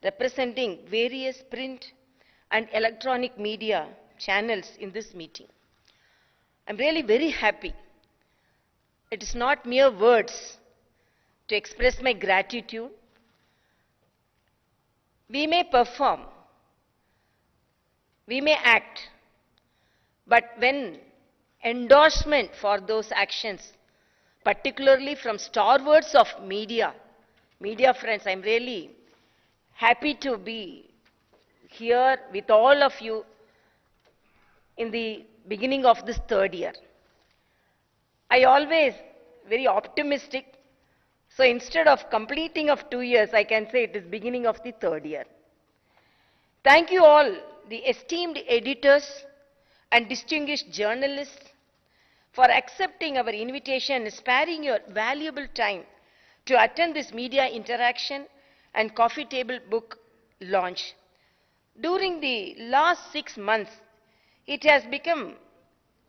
representing various print and electronic media channels in this meeting. I'm really very happy. It is not mere words to express my gratitude. We may perform, we may act, but when endorsement for those actions, particularly from stalwarts of media friends, I'm really happy to be here with all of you in the beginning of this third year. I always very optimistic, so instead of completing of 2 years, I can say it is beginning of the third year. Thank you all, the esteemed editors and distinguished journalists, for accepting our invitation and sparing your valuable time to attend this media interaction and coffee table book launch. During the last 6 months, it has become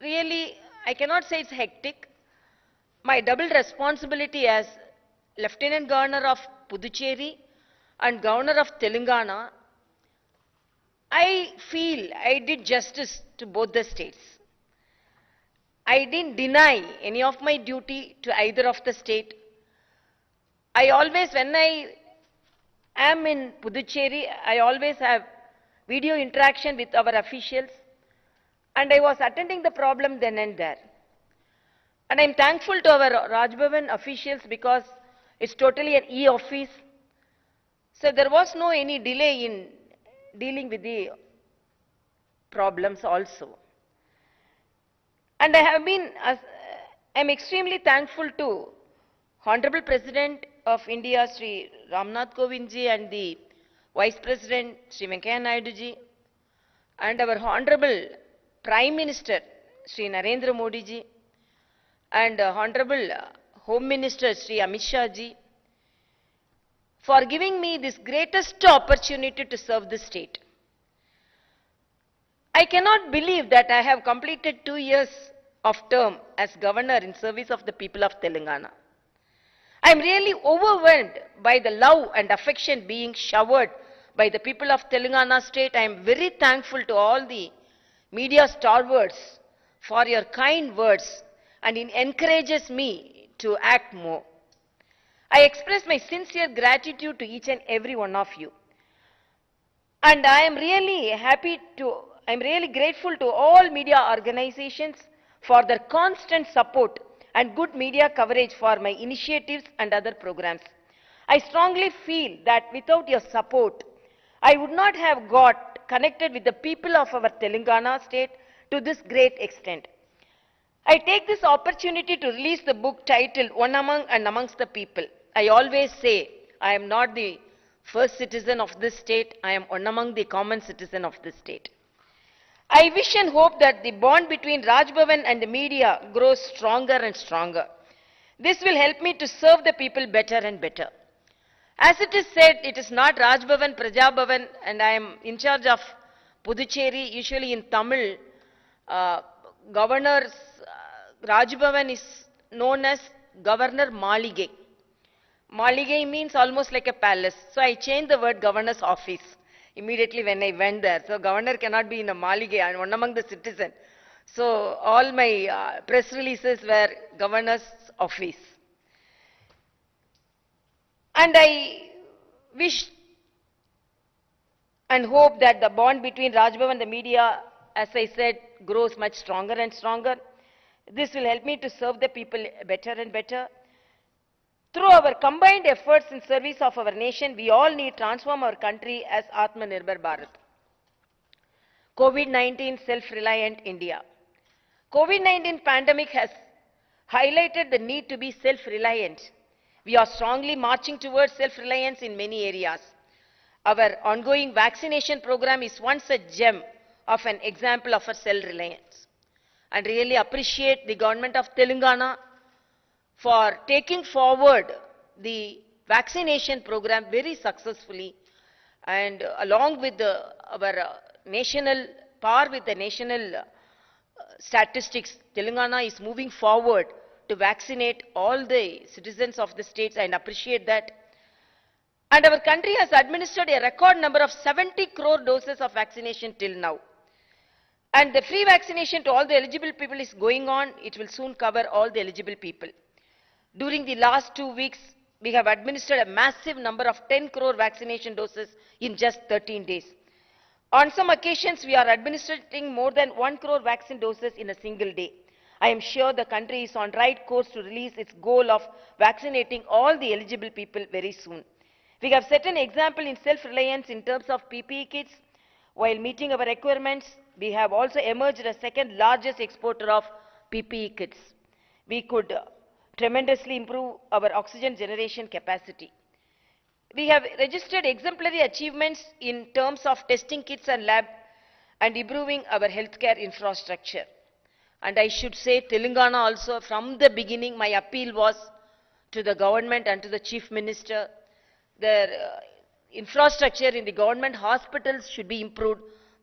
really, I cannot say it's hectic. My double responsibility as Lieutenant Governor of Puducherry and Governor of Telangana, I feel I did justice to both the states. I didn't deny any of my duty to either of the state. I always, when I am in Puducherry, I always have video interaction with our officials, and I was attending the problem then and there. And I'm thankful to our Raj Bhavan officials because it's totally an e-office. So there was no any delay in dealing with the problems also. And I'm extremely thankful to Honorable President of India, Sri Ramnath Kovindji, and the Vice President, Sri Venkaiah Naidu ji, and our Honorable Prime Minister, Sri Narendra Modi ji, and Honorable Home Minister, Sri Amit Shah ji, for giving me this greatest opportunity to serve the state. I cannot believe that I have completed 2 years of term as governor in service of the people of Telangana. I am really overwhelmed by the love and affection being showered by the people of Telangana state. I am very thankful to all the media stalwarts for your kind words, and it encourages me to act more. I express my sincere gratitude to each and every one of you. And I am really grateful to all media organizations for their constant support and good media coverage for my initiatives and other programs. I strongly feel that without your support, I would not have got connected with the people of our Telangana state to this great extent. I take this opportunity to release the book titled One Among and Amongst the People. I always say I am not the first citizen of this state, I am one among the common citizen of this state. I wish and hope that the bond between Raj Bhavan and the media grows stronger and stronger. This will help me to serve the people better and better. As it is said, it is not Raj Bhavan, PRAJWALA, and I am in charge of Puducherry. Usually in Tamil, Governor's Raj Bhavan is known as Governor Maligai. Maligai means almost like a palace. So I changed the word governor's office immediately when I went there. So governor cannot be in a Maligai, and one among the citizens. So all my press releases were governor's office. And I wish and hope that the bond between Raj Bhavan and the media, as I said, grows much stronger and stronger. This will help me to serve the people better and better. Through our combined efforts in service of our nation, we all need to transform our country as Atmanirbhar Bharat. COVID-19 self-reliant India. COVID-19 pandemic has highlighted the need to be self-reliant. We are strongly marching towards self-reliance in many areas. Our ongoing vaccination program is once a gem of an example of a self-reliance. And really appreciate the government of Telangana for taking forward the vaccination program very successfully, and along with our national statistics, Telangana is moving forward to vaccinate all the citizens of the states, and appreciate that. And our country has administered a record number of 70 crore doses of vaccination till now. And the free vaccination to all the eligible people is going on. It will soon cover all the eligible people. During the last 2 weeks, we have administered a massive number of 10 crore vaccination doses in just 13 days. On some occasions, we are administering more than 1 crore vaccine doses in a single day. I am sure the country is on right course to release its goal of vaccinating all the eligible people very soon. We have set an example in self-reliance in terms of PPE kits. While meeting our requirements, we have also emerged as second largest exporter of PPE kits. We could tremendously improve our oxygen generation capacity. We have registered exemplary achievements in terms of testing kits and lab, and improving our healthcare infrastructure. And I should say Telangana also, from the beginning, my appeal was to the government and to the Chief Minister. Their infrastructure in the government hospitals should be improved,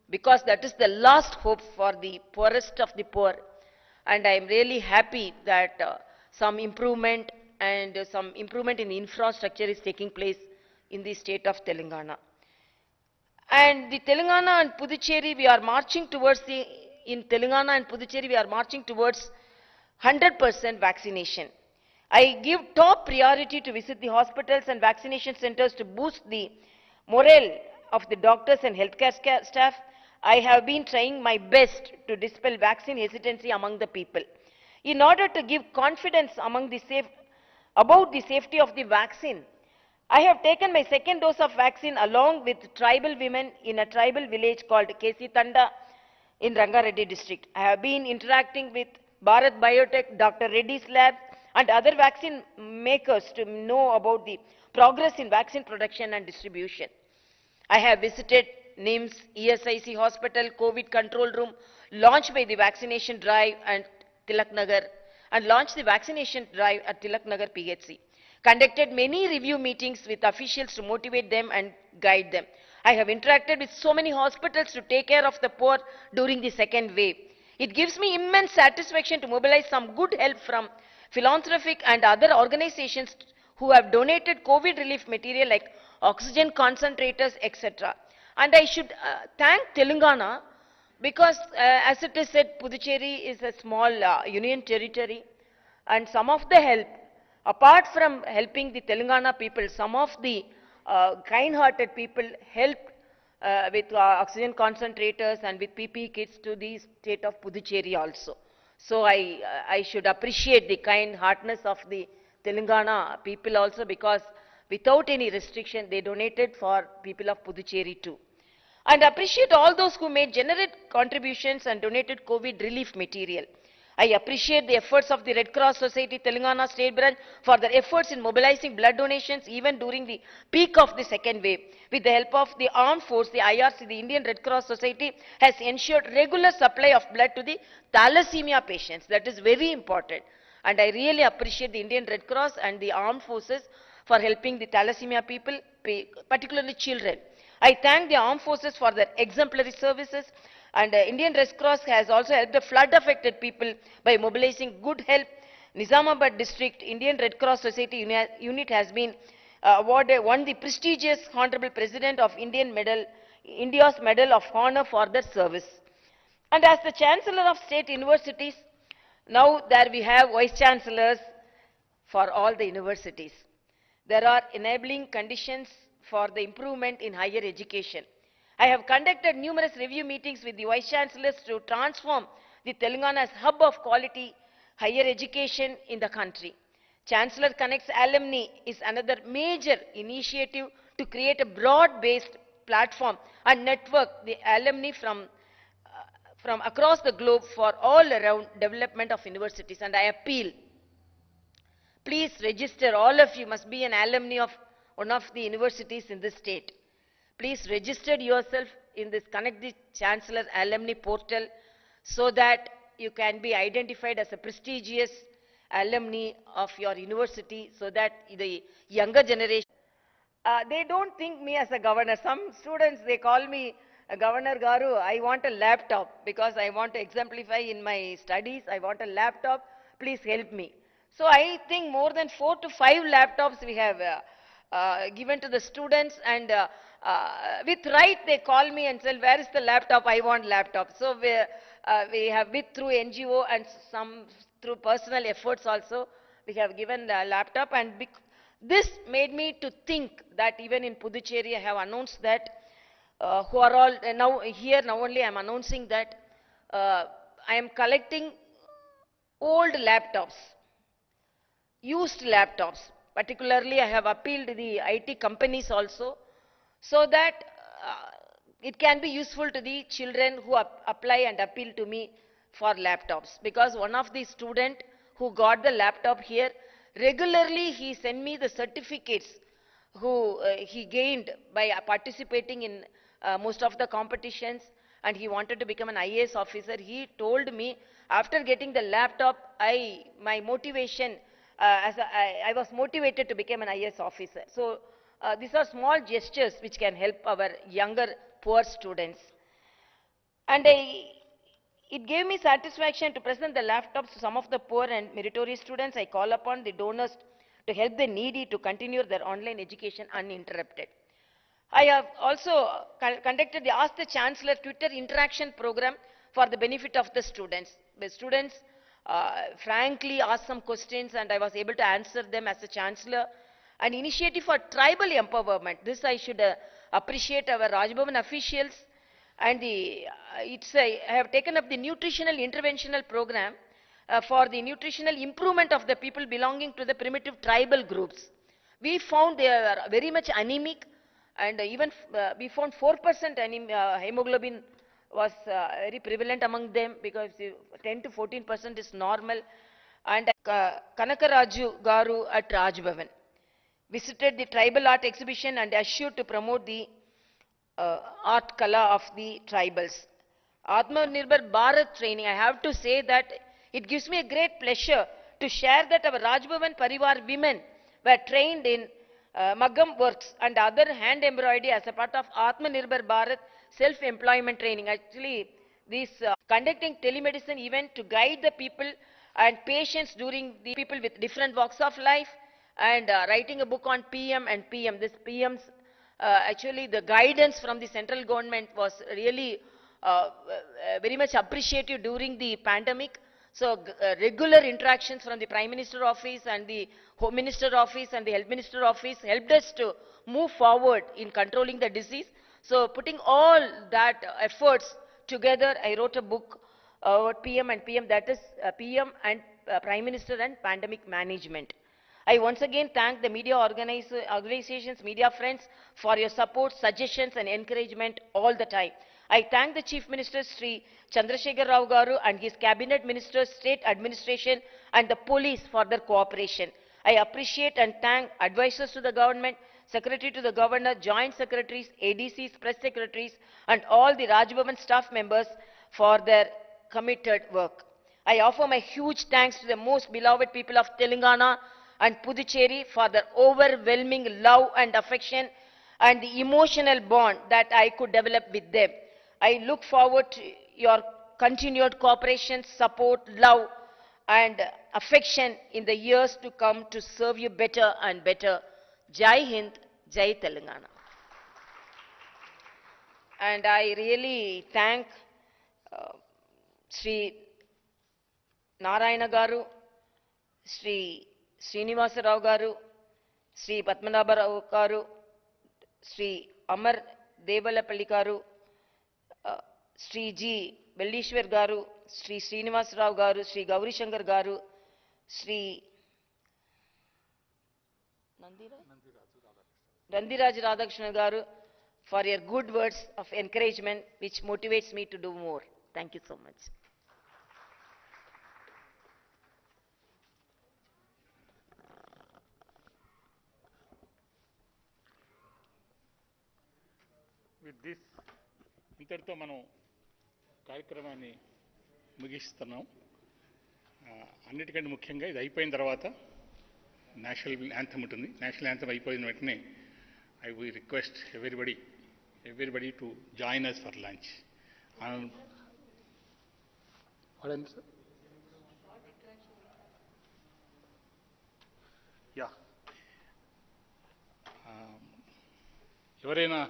because that is the last hope for the poorest of the poor. And I am really happy that some improvement in the infrastructure is taking place in the state of Telangana. And the Telangana and Puducherry, we are marching towards in Telangana and Puducherry, we are marching towards 100% vaccination. I give top priority to visit the hospitals and vaccination centers to boost the morale of the doctors and healthcare staff. I have been trying my best to dispel vaccine hesitancy among the people. In order to give confidence about the safety of the vaccine, I have taken my second dose of vaccine along with tribal women in a tribal village called Kesi Tanda in Rangareddy district. I have been interacting with Bharat Biotech, Dr. Reddy's lab, and other vaccine makers to know about the progress in vaccine production and distribution. I have visited NIMS, ESIC Hospital, COVID control room, launched by the vaccination drive and Tilak Nagar, and launched the vaccination drive at Tilak Nagar PHC. conducted many review meetings with officials to motivate them and guide them. I have interacted with so many hospitals to take care of the poor during the second wave. It gives me immense satisfaction to mobilize some good help from philanthropic and other organizations who have donated COVID relief material like oxygen concentrators, etc. And I should thank Telangana because, as it is said, Puducherry is a small union territory, and some of the help, apart from helping the Telangana people, some of the kind-hearted people helped with oxygen concentrators and with PPE kits to the state of Puducherry also. So I should appreciate the kind-heartedness of the Telangana people also, because without any restriction they donated for people of Puducherry too. And appreciate all those who made generous contributions and donated COVID relief material. I appreciate the efforts of the Red Cross Society Telangana State Branch for their efforts in mobilizing blood donations even during the peak of the second wave. With the help of the armed force, the IRC, the Indian Red Cross Society, has ensured regular supply of blood to the thalassemia patients. That is very important. And I really appreciate the Indian Red Cross and the armed forces for helping the thalassemia people, particularly children. I thank the armed forces for their exemplary services, and Indian Red Cross has also helped the flood affected people by mobilizing good help. Nizamabad district Indian Red Cross Society unit has been won the prestigious Honorable President of India's Medal of Honor for their service. And as the Chancellor of State Universities, now there we have Vice Chancellors for all the universities. There are enabling conditions for the improvement in higher education. I have conducted numerous review meetings with the Vice Chancellors to transform the Telangana's hub of quality higher education in the country. Chancellor Connects Alumni is another major initiative to create a broad-based platform and network the alumni from across the globe for all around development of universities. And I appeal, please register, all of you must be an alumni of one of the universities in this state. Please register yourself in this Connect the Chancellor Alumni portal so that you can be identified as a prestigious alumni of your university, so that the younger generation, they don't think me as a governor. Some students, they call me Governor Garu, I want a laptop because I want to exemplify in my studies. I want a laptop. Please help me. So I think more than 4 to 5 laptops we have given to the students, and with right they call me and say, where is the laptop? I want laptop. So we have with through NGO and some through personal efforts also, we have given the laptop. And this made me to think that even in Puducherry I have announced that who are all now here, now only I am announcing that I am collecting old laptops, used laptops. Particularly, I have appealed to the IT companies also, so that it can be useful to the children who apply and appeal to me for laptops. Because one of the student who got the laptop here, regularly he sent me the certificates who he gained by participating in most of the competitions, and he wanted to become an IAS officer. He told me, after getting the laptop, my motivation, I was motivated to become an IAS officer. So these are small gestures which can help our younger poor students. And it gave me satisfaction to present the laptops to some of the poor and meritorious students. I call upon the donors to help the needy to continue their online education uninterrupted. I have also conducted the Ask the Chancellor Twitter interaction program for the benefit of the students. The students frankly asked some questions, and I was able to answer them as a Chancellor. An initiative for tribal empowerment. This I should appreciate our Rajbhavan officials. And I have taken up the nutritional interventional program for the nutritional improvement of the people belonging to the primitive tribal groups. We found they are very much anemic, and even we found 4% hemoglobin was very prevalent among them, because 10 to 14% is normal. And Kanakaraju Garu at Rajbhavan visited the tribal art exhibition and assured to promote the art kala of the tribals. Atmanirbhar Bharat training, I have to say that it gives me a great pleasure to share that our Rajbhavan Parivar women were trained in Maggam works and other hand embroidery as a part of Atmanirbhar Bharat self-employment training. Actually, this conducting telemedicine event to guide the people and patients during the people with different walks of life, and writing a book on PM and PM. This PM's actually the guidance from the central government was really very much appreciated during the pandemic. So regular interactions from the Prime Minister office and the Home Minister office and the Health Minister office helped us to move forward in controlling the disease. So putting all that efforts together, I wrote a book about PM and PM, that is PM and Prime Minister and Pandemic Management. I once again thank the media organizations, media friends for your support, suggestions and encouragement all the time. I thank the Chief Minister Sri Chandrasekhar Rao Garu and his cabinet ministers, state administration and the police for their cooperation. I appreciate and thank advisors to the government, secretary to the governor, joint secretaries, ADCs, press secretaries and all the Raj Bhavan staff members for their committed work. I offer my huge thanks to the most beloved people of Telangana and Puducherry for their overwhelming love and affection and the emotional bond that I could develop with them. I look forward to your continued cooperation, support, love and affection in the years to come to serve you better and better. Jai Hind, Jai Telangana. And I really thank Sri Narayana Garu, Sri Srinivasa Rao Garu, Sri Padmanabha Rao Garu, Sri Amar Devalapalli Garu, Sri G. Bellishwar Garu, Sri Srinivasa Rao Garu, Sri Gauri Shankar Garu, Sri Nandiraj Radhakrishna Garu for your good words of encouragement which motivates me to do more. Thank you so much. With this ఇంతటితో మనం కార్యక్రమాన్ని ముగిస్తున్నాం. అన్నిటికంటే ముఖ్యంగా ఇది అయిపోయిన తర్వాత national anthem ఉంటుంది. నేషనల్ యాంథమ్ అయిపోయిన వెంటనే I we request everybody to join us for lunch. Yeah, ఎవరైనా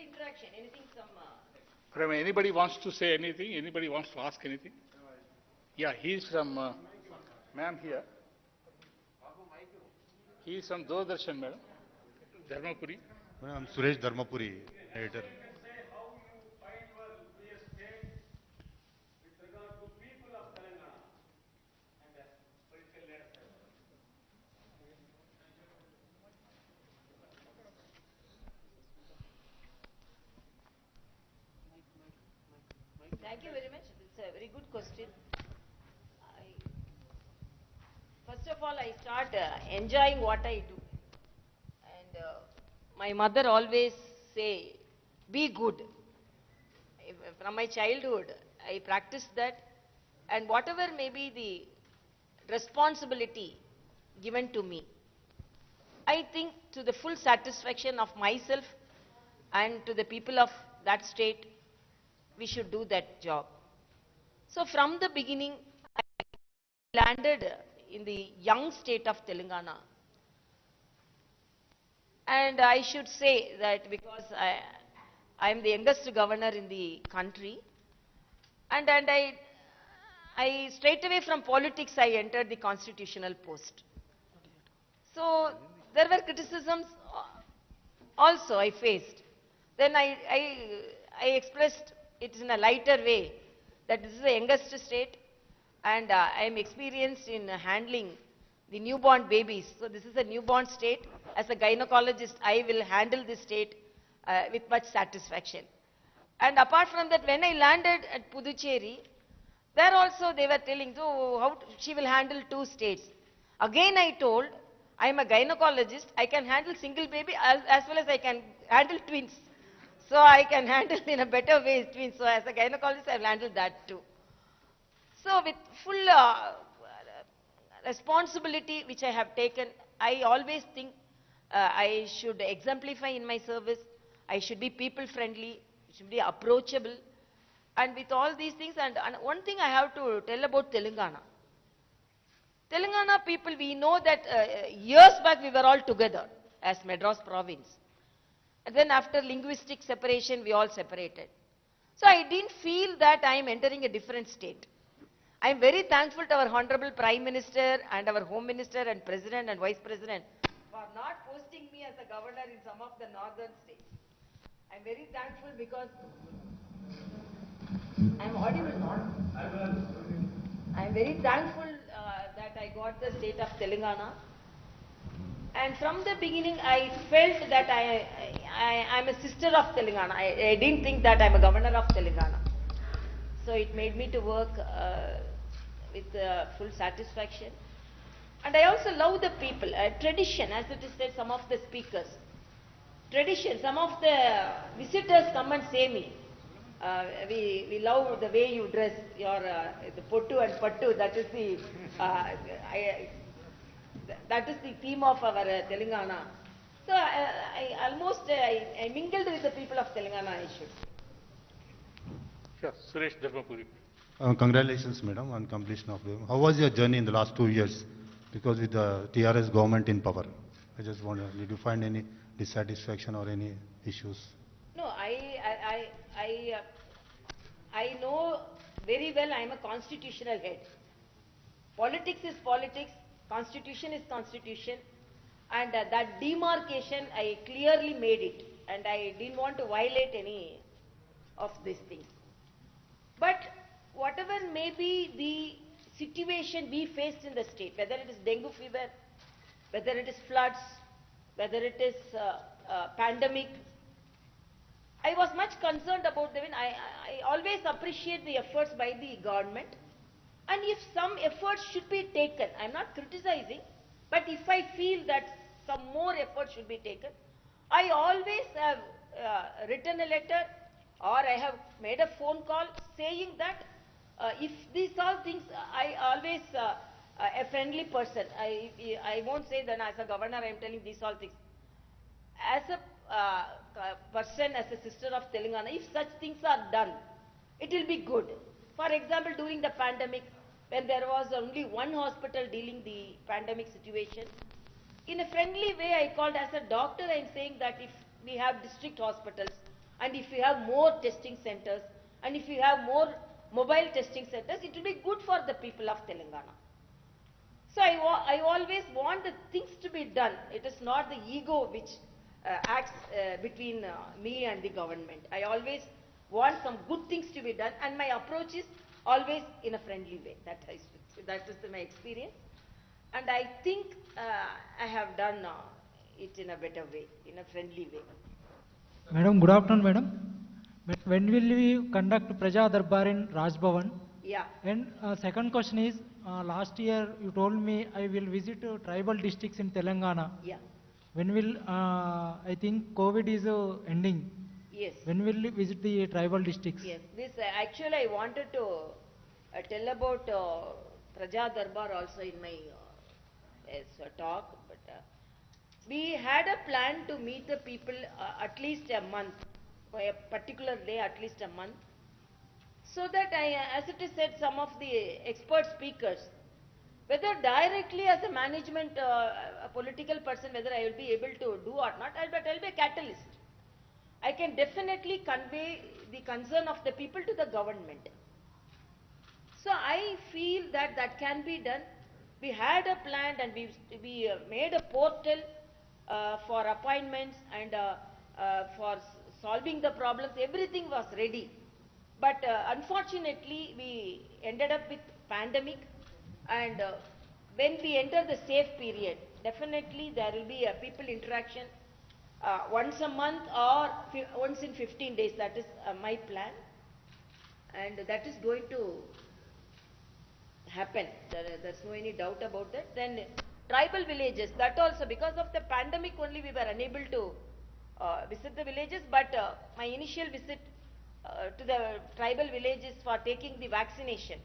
Interaction, anything from... anybody wants to say anything? Anybody wants to ask anything? Yeah, he is from... ma'am here. He is from Doordarshan, madam. Dharmapuri. I'm Suresh Dharmapuri, editor. Thank you very much. It's a very good question. First of all, I start enjoying what I do. And my mother always say, be good. From my childhood, I practiced that. And whatever may be the responsibility given to me, I think to the full satisfaction of myself and to the people of that state, we should do that job. So from the beginning, I landed in the young state of Telangana. And I should say that because I am the youngest governor in the country, and I straight away from politics, I entered the constitutional post. So there were criticisms also I faced. Then I expressed it in a lighter way that this is the youngest state and I am experienced in handling the newborn babies. So this is a newborn state. As a gynecologist, I will handle this state with much satisfaction. And apart from that, when I landed at Puducherry, there also they were telling, so how she will handle 2 states. Again I told, I am a gynecologist, I can handle single baby as well as I can handle twins. So I can handle in a better way twins. So as a gynecologist, I have handled that too. So with full responsibility which I have taken, I always think I should exemplify in my service. I should be people friendly, should be approachable. And with all these things, and one thing I have to tell about Telangana. Telangana people, we know that years back we were all together as Madras province. And then after linguistic separation, we all separated. So I didn't feel that I am entering a different state. I am very thankful to our Honorable Prime Minister and our Home Minister and President and Vice President for not posting me as a governor in some of the northern states. I am very thankful because I am audible now. I am very thankful that I got the state of Telangana. And from the beginning, I felt that I am a sister of Telangana. I didn't think that I am a governor of Telangana. So it made me to work with full satisfaction. And I also love the people. Tradition, as it is said, some of the speakers. Tradition, some of the visitors come and say me, we love the way you dress, your the pottu and pattu, that is the theme of our Telangana. So I mingled with the people of Telangana, I should. Sure. Suresh Dharmapuri. Congratulations, madam, on completion of them. How was your journey in the last 2 years? Because with the TRS government in power, I just wonder, did you find any dissatisfaction or any issues? No, I know very well I am a constitutional head. Politics is politics, constitution is constitution, and that demarcation I clearly made it, and I didn't want to violate any of these things. But whatever may be the situation we faced in the state, whether it is dengue fever, whether it is floods, whether it is pandemic, I was much concerned about them. I always appreciate the efforts by the government. And if some efforts should be taken, I am not criticizing, but if I feel that some more effort should be taken, I always have written a letter or I have made a phone call saying that if these all things, I always a friendly person. I won't say that as a governor I am telling these all things. As a person, as a sister of Telangana, if such things are done, it will be good. For example, during the pandemic, when there was only one hospital dealing the pandemic situation, in a friendly way I called as a doctor, I am saying that if we have district hospitals and if we have more testing centers and if we have more mobile testing centers, it will be good for the people of Telangana. So I always want the things to be done. It is not the ego which acts between me and the government. I always want some good things to be done, and my approach is always in a friendly way. That is my experience, and I think I have done it in a better way, in a friendly way. Madam, good afternoon, madam. When will we conduct Praja Darbar in Raj Bhavan? Yeah. And second question is, last year you told me I will visit tribal districts in Telangana. Yeah. When will, I think COVID is ending. Yes. When will you visit the tribal districts? Yes. This actually I wanted to tell about Praja Darbar also in my talk, but we had a plan to meet the people at least a month, by a particular day at least a month, so that as it is said, some of the expert speakers, whether directly as a management, a political person, whether I will be able to do or not, but I will be a catalyst. I can definitely convey the concern of the people to the government. So I feel that that can be done. We had a plan and we made a portal for appointments and for solving the problems. Everything was ready. But unfortunately, we ended up with pandemic, and when we enter the safe period, definitely there will be a people interaction once a month or once in 15 days. That is my plan, and that is going to happen. There's no any doubt about that. Then tribal villages, that also because of the pandemic only we were unable to visit the villages, but my initial visit to the tribal villages for taking the vaccination.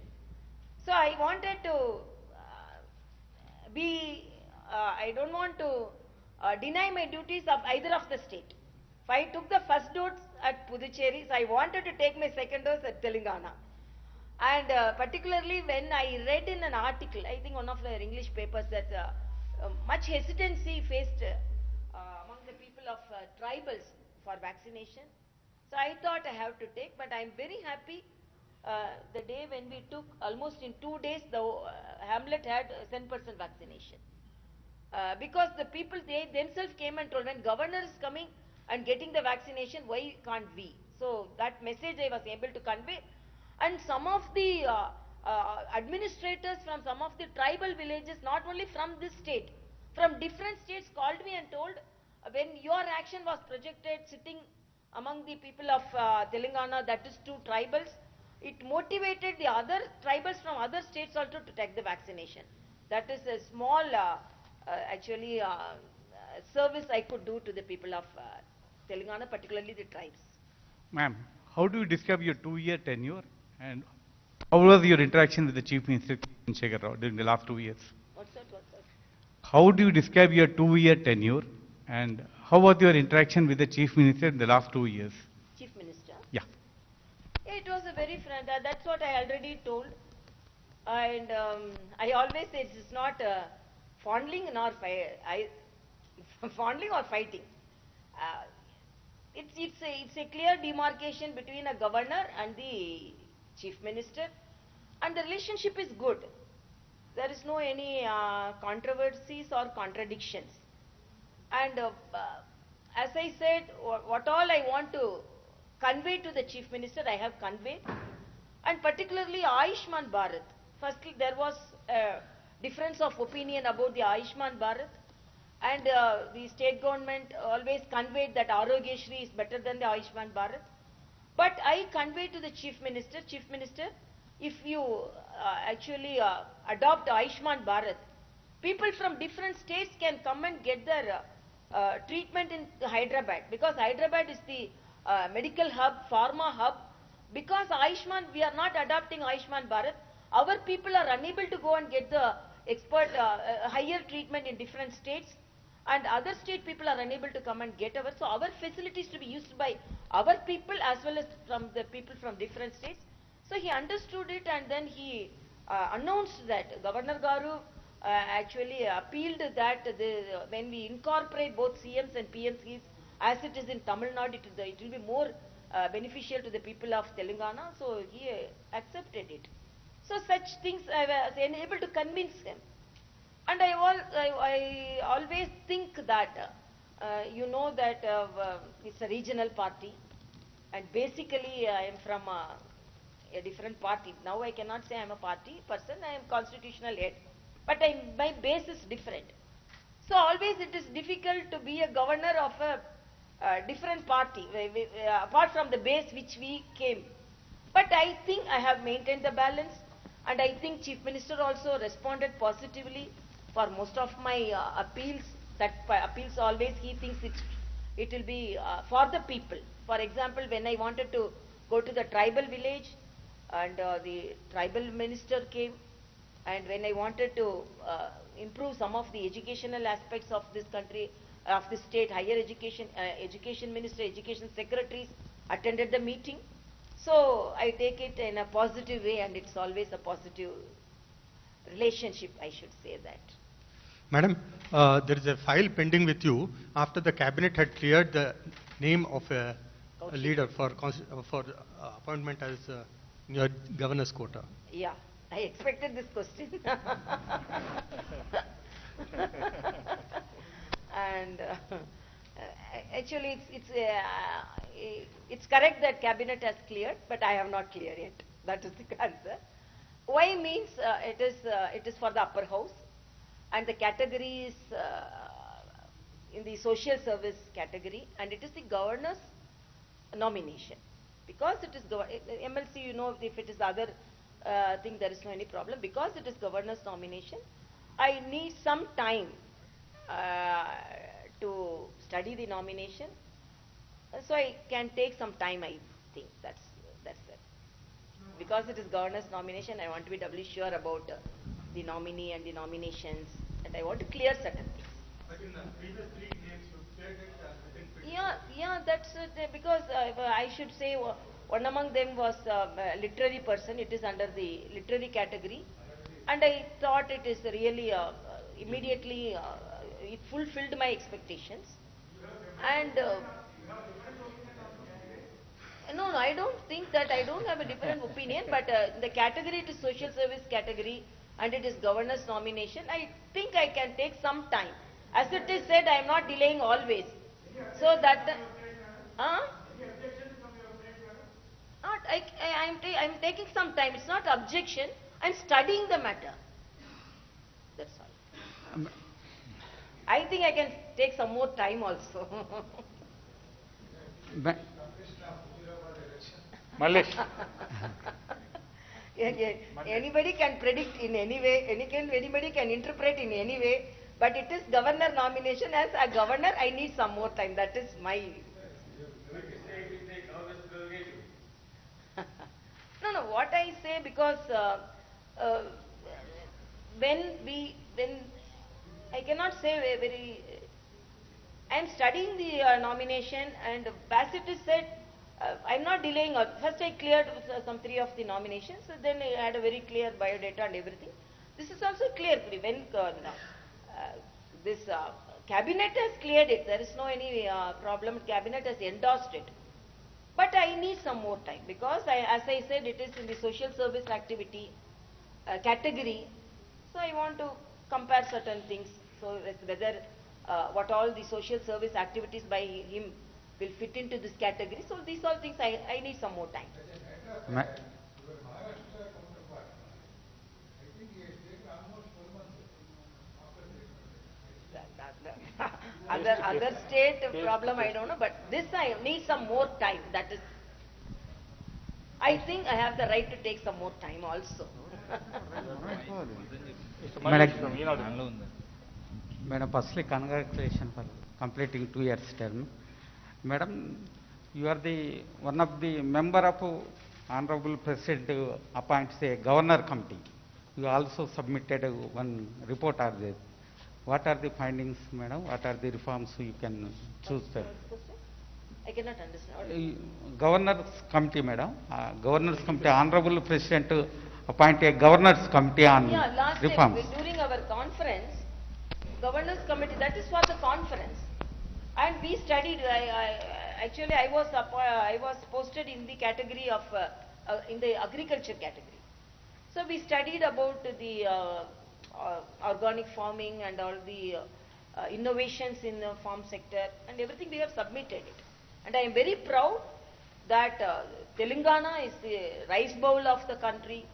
So I wanted to I don't want to deny my duties of either of the state. If I took the first dose at Puducherry, so I wanted to take my second dose at Telangana. And particularly when I read in an article, I think one of the English papers, that much hesitancy faced among the people of tribals for vaccination. So I thought I have to take, but I am very happy the day when we took, almost in 2 days, the hamlet had 10% vaccination. Because the people, they themselves came and told, when governor is coming and getting the vaccination, why can't we? So that message I was able to convey. And some of the administrators from some of the tribal villages, not only from this state, from different states, called me and told, when your action was projected sitting among the people of Telangana, that is two tribals, it motivated the other tribals from other states also to take the vaccination. That is a small service I could do to the people of Telangana, particularly the tribes. Ma'am, how do you describe your 2-year tenure, and how was your interaction with the Chief Minister Shekhar Rao during the last 2 years? What's that? How do you describe your 2-year tenure, and how was your interaction with the Chief Minister in the last 2 years? Chief Minister? Yeah. It was a very friend. That's what I already told. And I always say it's not fondling nor fondling or fighting. It's a clear demarcation between a governor and the chief minister, and the relationship is good. There is no any controversies or contradictions. And as I said, what all I want to convey to the chief minister, I have conveyed. And particularly Ayushman Bharat. Firstly, there was a difference of opinion about the Ayushman Bharat, and the state government always conveyed that Arogyashri is better than the Ayushman Bharat. But I conveyed to the Chief Minister, if you adopt Ayushman Bharat, people from different states can come and get their treatment in Hyderabad, because Hyderabad is the medical hub, pharma hub. Because Ayushman, we are not adopting Ayushman Bharat, our people are unable to go and get the higher treatment in different states, and other state people are unable to come and get our. So our facilities to be used by our people as well as from the people from different states. So he understood it, and then he announced that Governor Garu actually appealed that when we incorporate both CMs and PMCs as it is in Tamil Nadu, it will be more beneficial to the people of Telangana. So he accepted it. So such things I was able to convince him. And I always think that, it's a regional party, and basically I am from a different party. Now I cannot say I am a party person, I am constitutional head, but my base is different. So always it is difficult to be a governor of a different party, apart from the base which we came. But I think I have maintained the balance, and I think Chief Minister also responded positively for most of my appeals. That appeals always he thinks it will be for the people. For example, when I wanted to go to the tribal village, and the tribal minister came, and when I wanted to improve some of the educational aspects of this country, of the state, higher education, education minister, education secretaries attended the meeting. So I take it in a positive way, and it's always a positive relationship, I should say that. Madam, there is a file pending with you after the cabinet had cleared the name of a leader for appointment as your governor's quota. Yeah, I expected this question. And actually, it's correct that cabinet has cleared, but I have not cleared yet. That is the answer. Why means it is for the upper house, and the category is in the social service category, and it is the governor's nomination. Because it is MLC, if it is other thing, there is no any problem. Because it is governor's nomination, I need some time to study the nomination. So I can take some time, I think. That's it. Because it is governor's nomination, I want to be doubly sure about the nominee and the nominations, and I want to clear certain things. But in the previous three names, you cleared it within Yeah, that's because I should say one among them was a literary person. It is under the literary category, and I thought it is really immediately it fulfilled my expectations. And no, I don't think that. I don't have a different opinion, but the category, it is social service category, and it is governor's nomination. I think I can take some time. As it is said, I am not delaying always. So that, not, I'm taking some time. It's not objection. I'm studying the matter. That's all. I think I can take some more time also. Mallesh. Anybody can predict in any way, anybody can interpret in any way, but it is governor nomination. As a governor, I need some more time. That is my... No, what I say, because when I cannot say very... I am studying the nomination, and as it is said, I am not delaying. First I cleared some 3 of the nominations, so then I had a very clear biodata and everything. This is also clear. When this cabinet has cleared it, there is no any problem. Cabinet has endorsed it. But I need some more time, because as I said, it is in the social service activity category. So I want to compare certain things. So whether what all the social service activities by him will fit into this category. So these all things I need some more time. Other state problem I don't know, but this I need some more time. That is, I think I have the right to take some more time also. Madam, firstly, congratulations for completing 2 years term. Madam, you are the one of the member of Honorable President appoints a governor committee. You also submitted one report. Are there? What are the findings, madam? What are the reforms you can choose? I cannot understand. Governors committee, madam. Governors committee. Honorable President appoint a governors committee on reforms. Time, during our conference, governors committee, that is for the conference, and we studied. I was posted in the category of in the agriculture category. So we studied about the organic farming and all the innovations in the farm sector and everything. We have submitted it, and I am very proud that Telangana is the rice bowl of the country,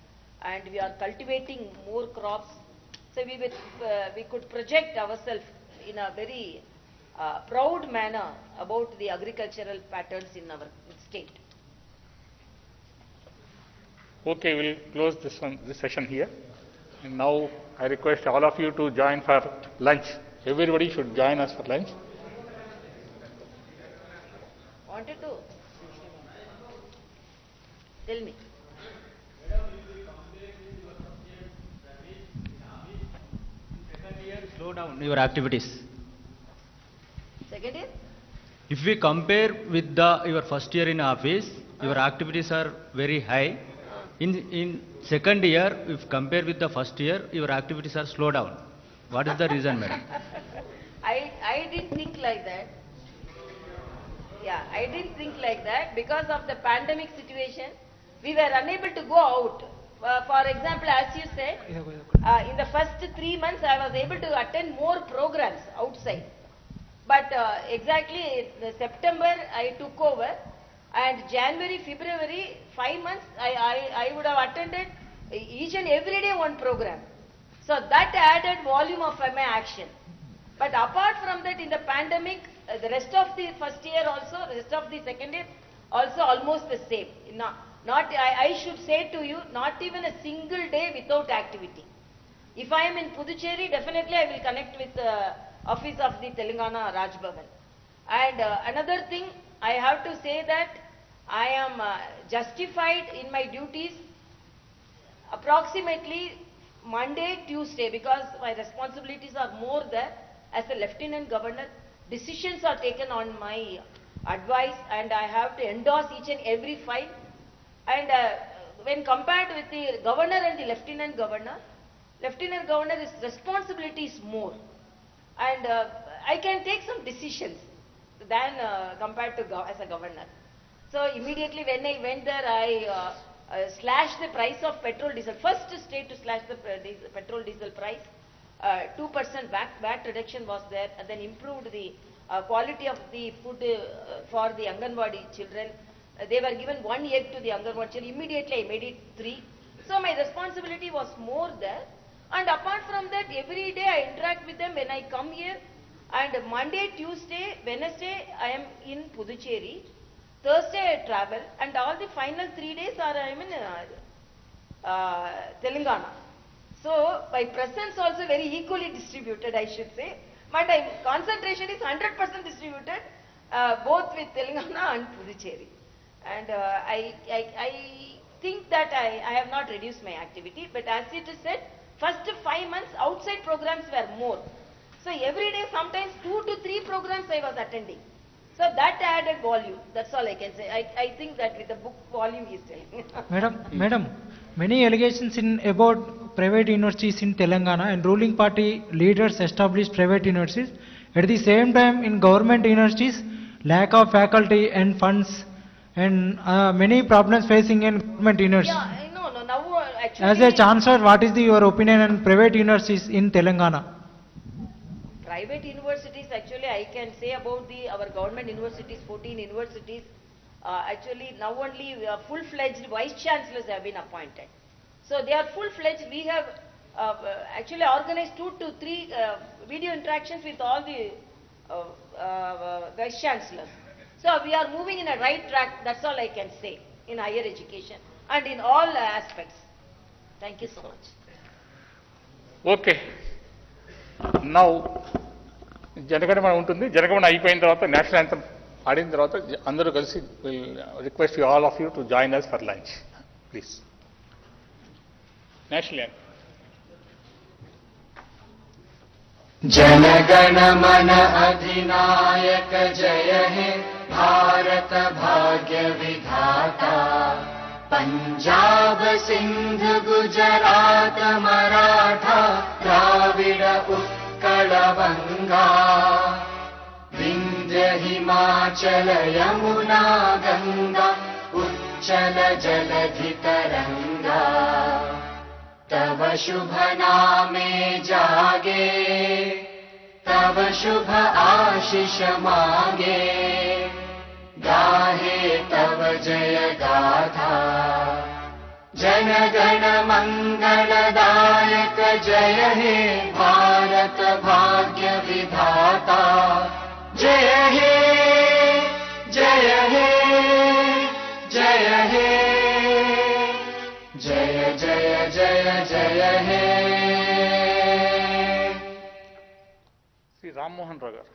and we are cultivating more crops. So we could project ourselves in a very proud manner about the agricultural patterns in our state. Okay, we'll close this session here. And now I request all of you to join for lunch. Everybody should join us for lunch. Wanted to tell me. Slow down your activities. Second year? If we compare with your first year in office, your activities are very high. In second year, if compare with the first year, your activities are slow down. What is the reason, madam? I didn't think like that. Yeah, I didn't think like that. Because of the pandemic situation, we were unable to go out. For example, as you said, in the first 3 months, I was able to attend more programs outside. But exactly in September, I took over, and January, February, 5 months, I would have attended each and every day one program. So that added volume of my action. But apart from that, in the pandemic, the rest of the first year also, the rest of the second year also almost the same. I should say to you, not even a single day without activity. If I am in Puducherry, definitely I will connect with the office of the Telangana Raj Bhavan. And another thing, I have to say that I am justified in my duties approximately Monday, Tuesday, because my responsibilities are more there as a Lieutenant Governor. Decisions are taken on my advice and I have to endorse each and every file. And when compared with the Governor and the Lieutenant Governor's responsibility is more. And I can take some decisions than compared to as a Governor. So immediately when I went there, I slashed the price of petrol diesel. First state to slash the petrol diesel price. 2% VAT reduction was there, and then improved the quality of the food for the Anganwadi children. They were given 1 egg to the Anganwadi children. Immediately I made it 3. So my responsibility was more there. And apart from that, every day I interact with them when I come here. And Monday, Tuesday, Wednesday, I am in Puducherry. Thursday I travel, and all the final 3 days are I am in Telangana. So my presence also very equally distributed, I should say. But my concentration is 100% distributed, both with Telangana and Puducherry. And I think that I have not reduced my activity. But as it is said, first 5 months outside programs were more. So every day, sometimes 2 to 3 programs I was attending. So that added volume. That's all I can say. I think that with the book volume he is telling. Madam, many allegations about private universities in Telangana, and ruling party leaders established private universities. At the same time, in government universities, lack of faculty and funds, and many problems facing in government universities. Yeah, I know. Now actually, As a chancellor, what is your opinion on private universities in Telangana? private universities, actually I can say about our government universities, 14 universities, actually now only full-fledged vice chancellors have been appointed. So they are full-fledged. We have actually organized 2 to 3 video interactions with all the vice chancellors. So we are moving in a right track, that's all I can say, in higher education and in all aspects. Thank you so much. Okay now Jana Gana Mana ఉంటుంది. జనగణమన అయిపోయిన తర్వాత national anthem ఆడిన తర్వాత అందరూ కలిసి will request all of you to join us for lunch please. National anthem. जनगणमन अधिनायक जय हे भारत भाग्य विधाता, पंजाब सिंध गुजरात मराठा द्राविड उत्कल बंगा, विंध्य हिमाचल यमुना गंगा उच्चल जलधि तरंगा, तव शुभ नामे जागे, तव शुभ आशीष मांगे, गाहे तव जय गाथा, जन गण मंगलदायक जय हे भारत भाग्य विधाता, जय हे जय हे जय हे जय जय जय जय हे. శ్రీ రామ్మోహన్ రావు గారు.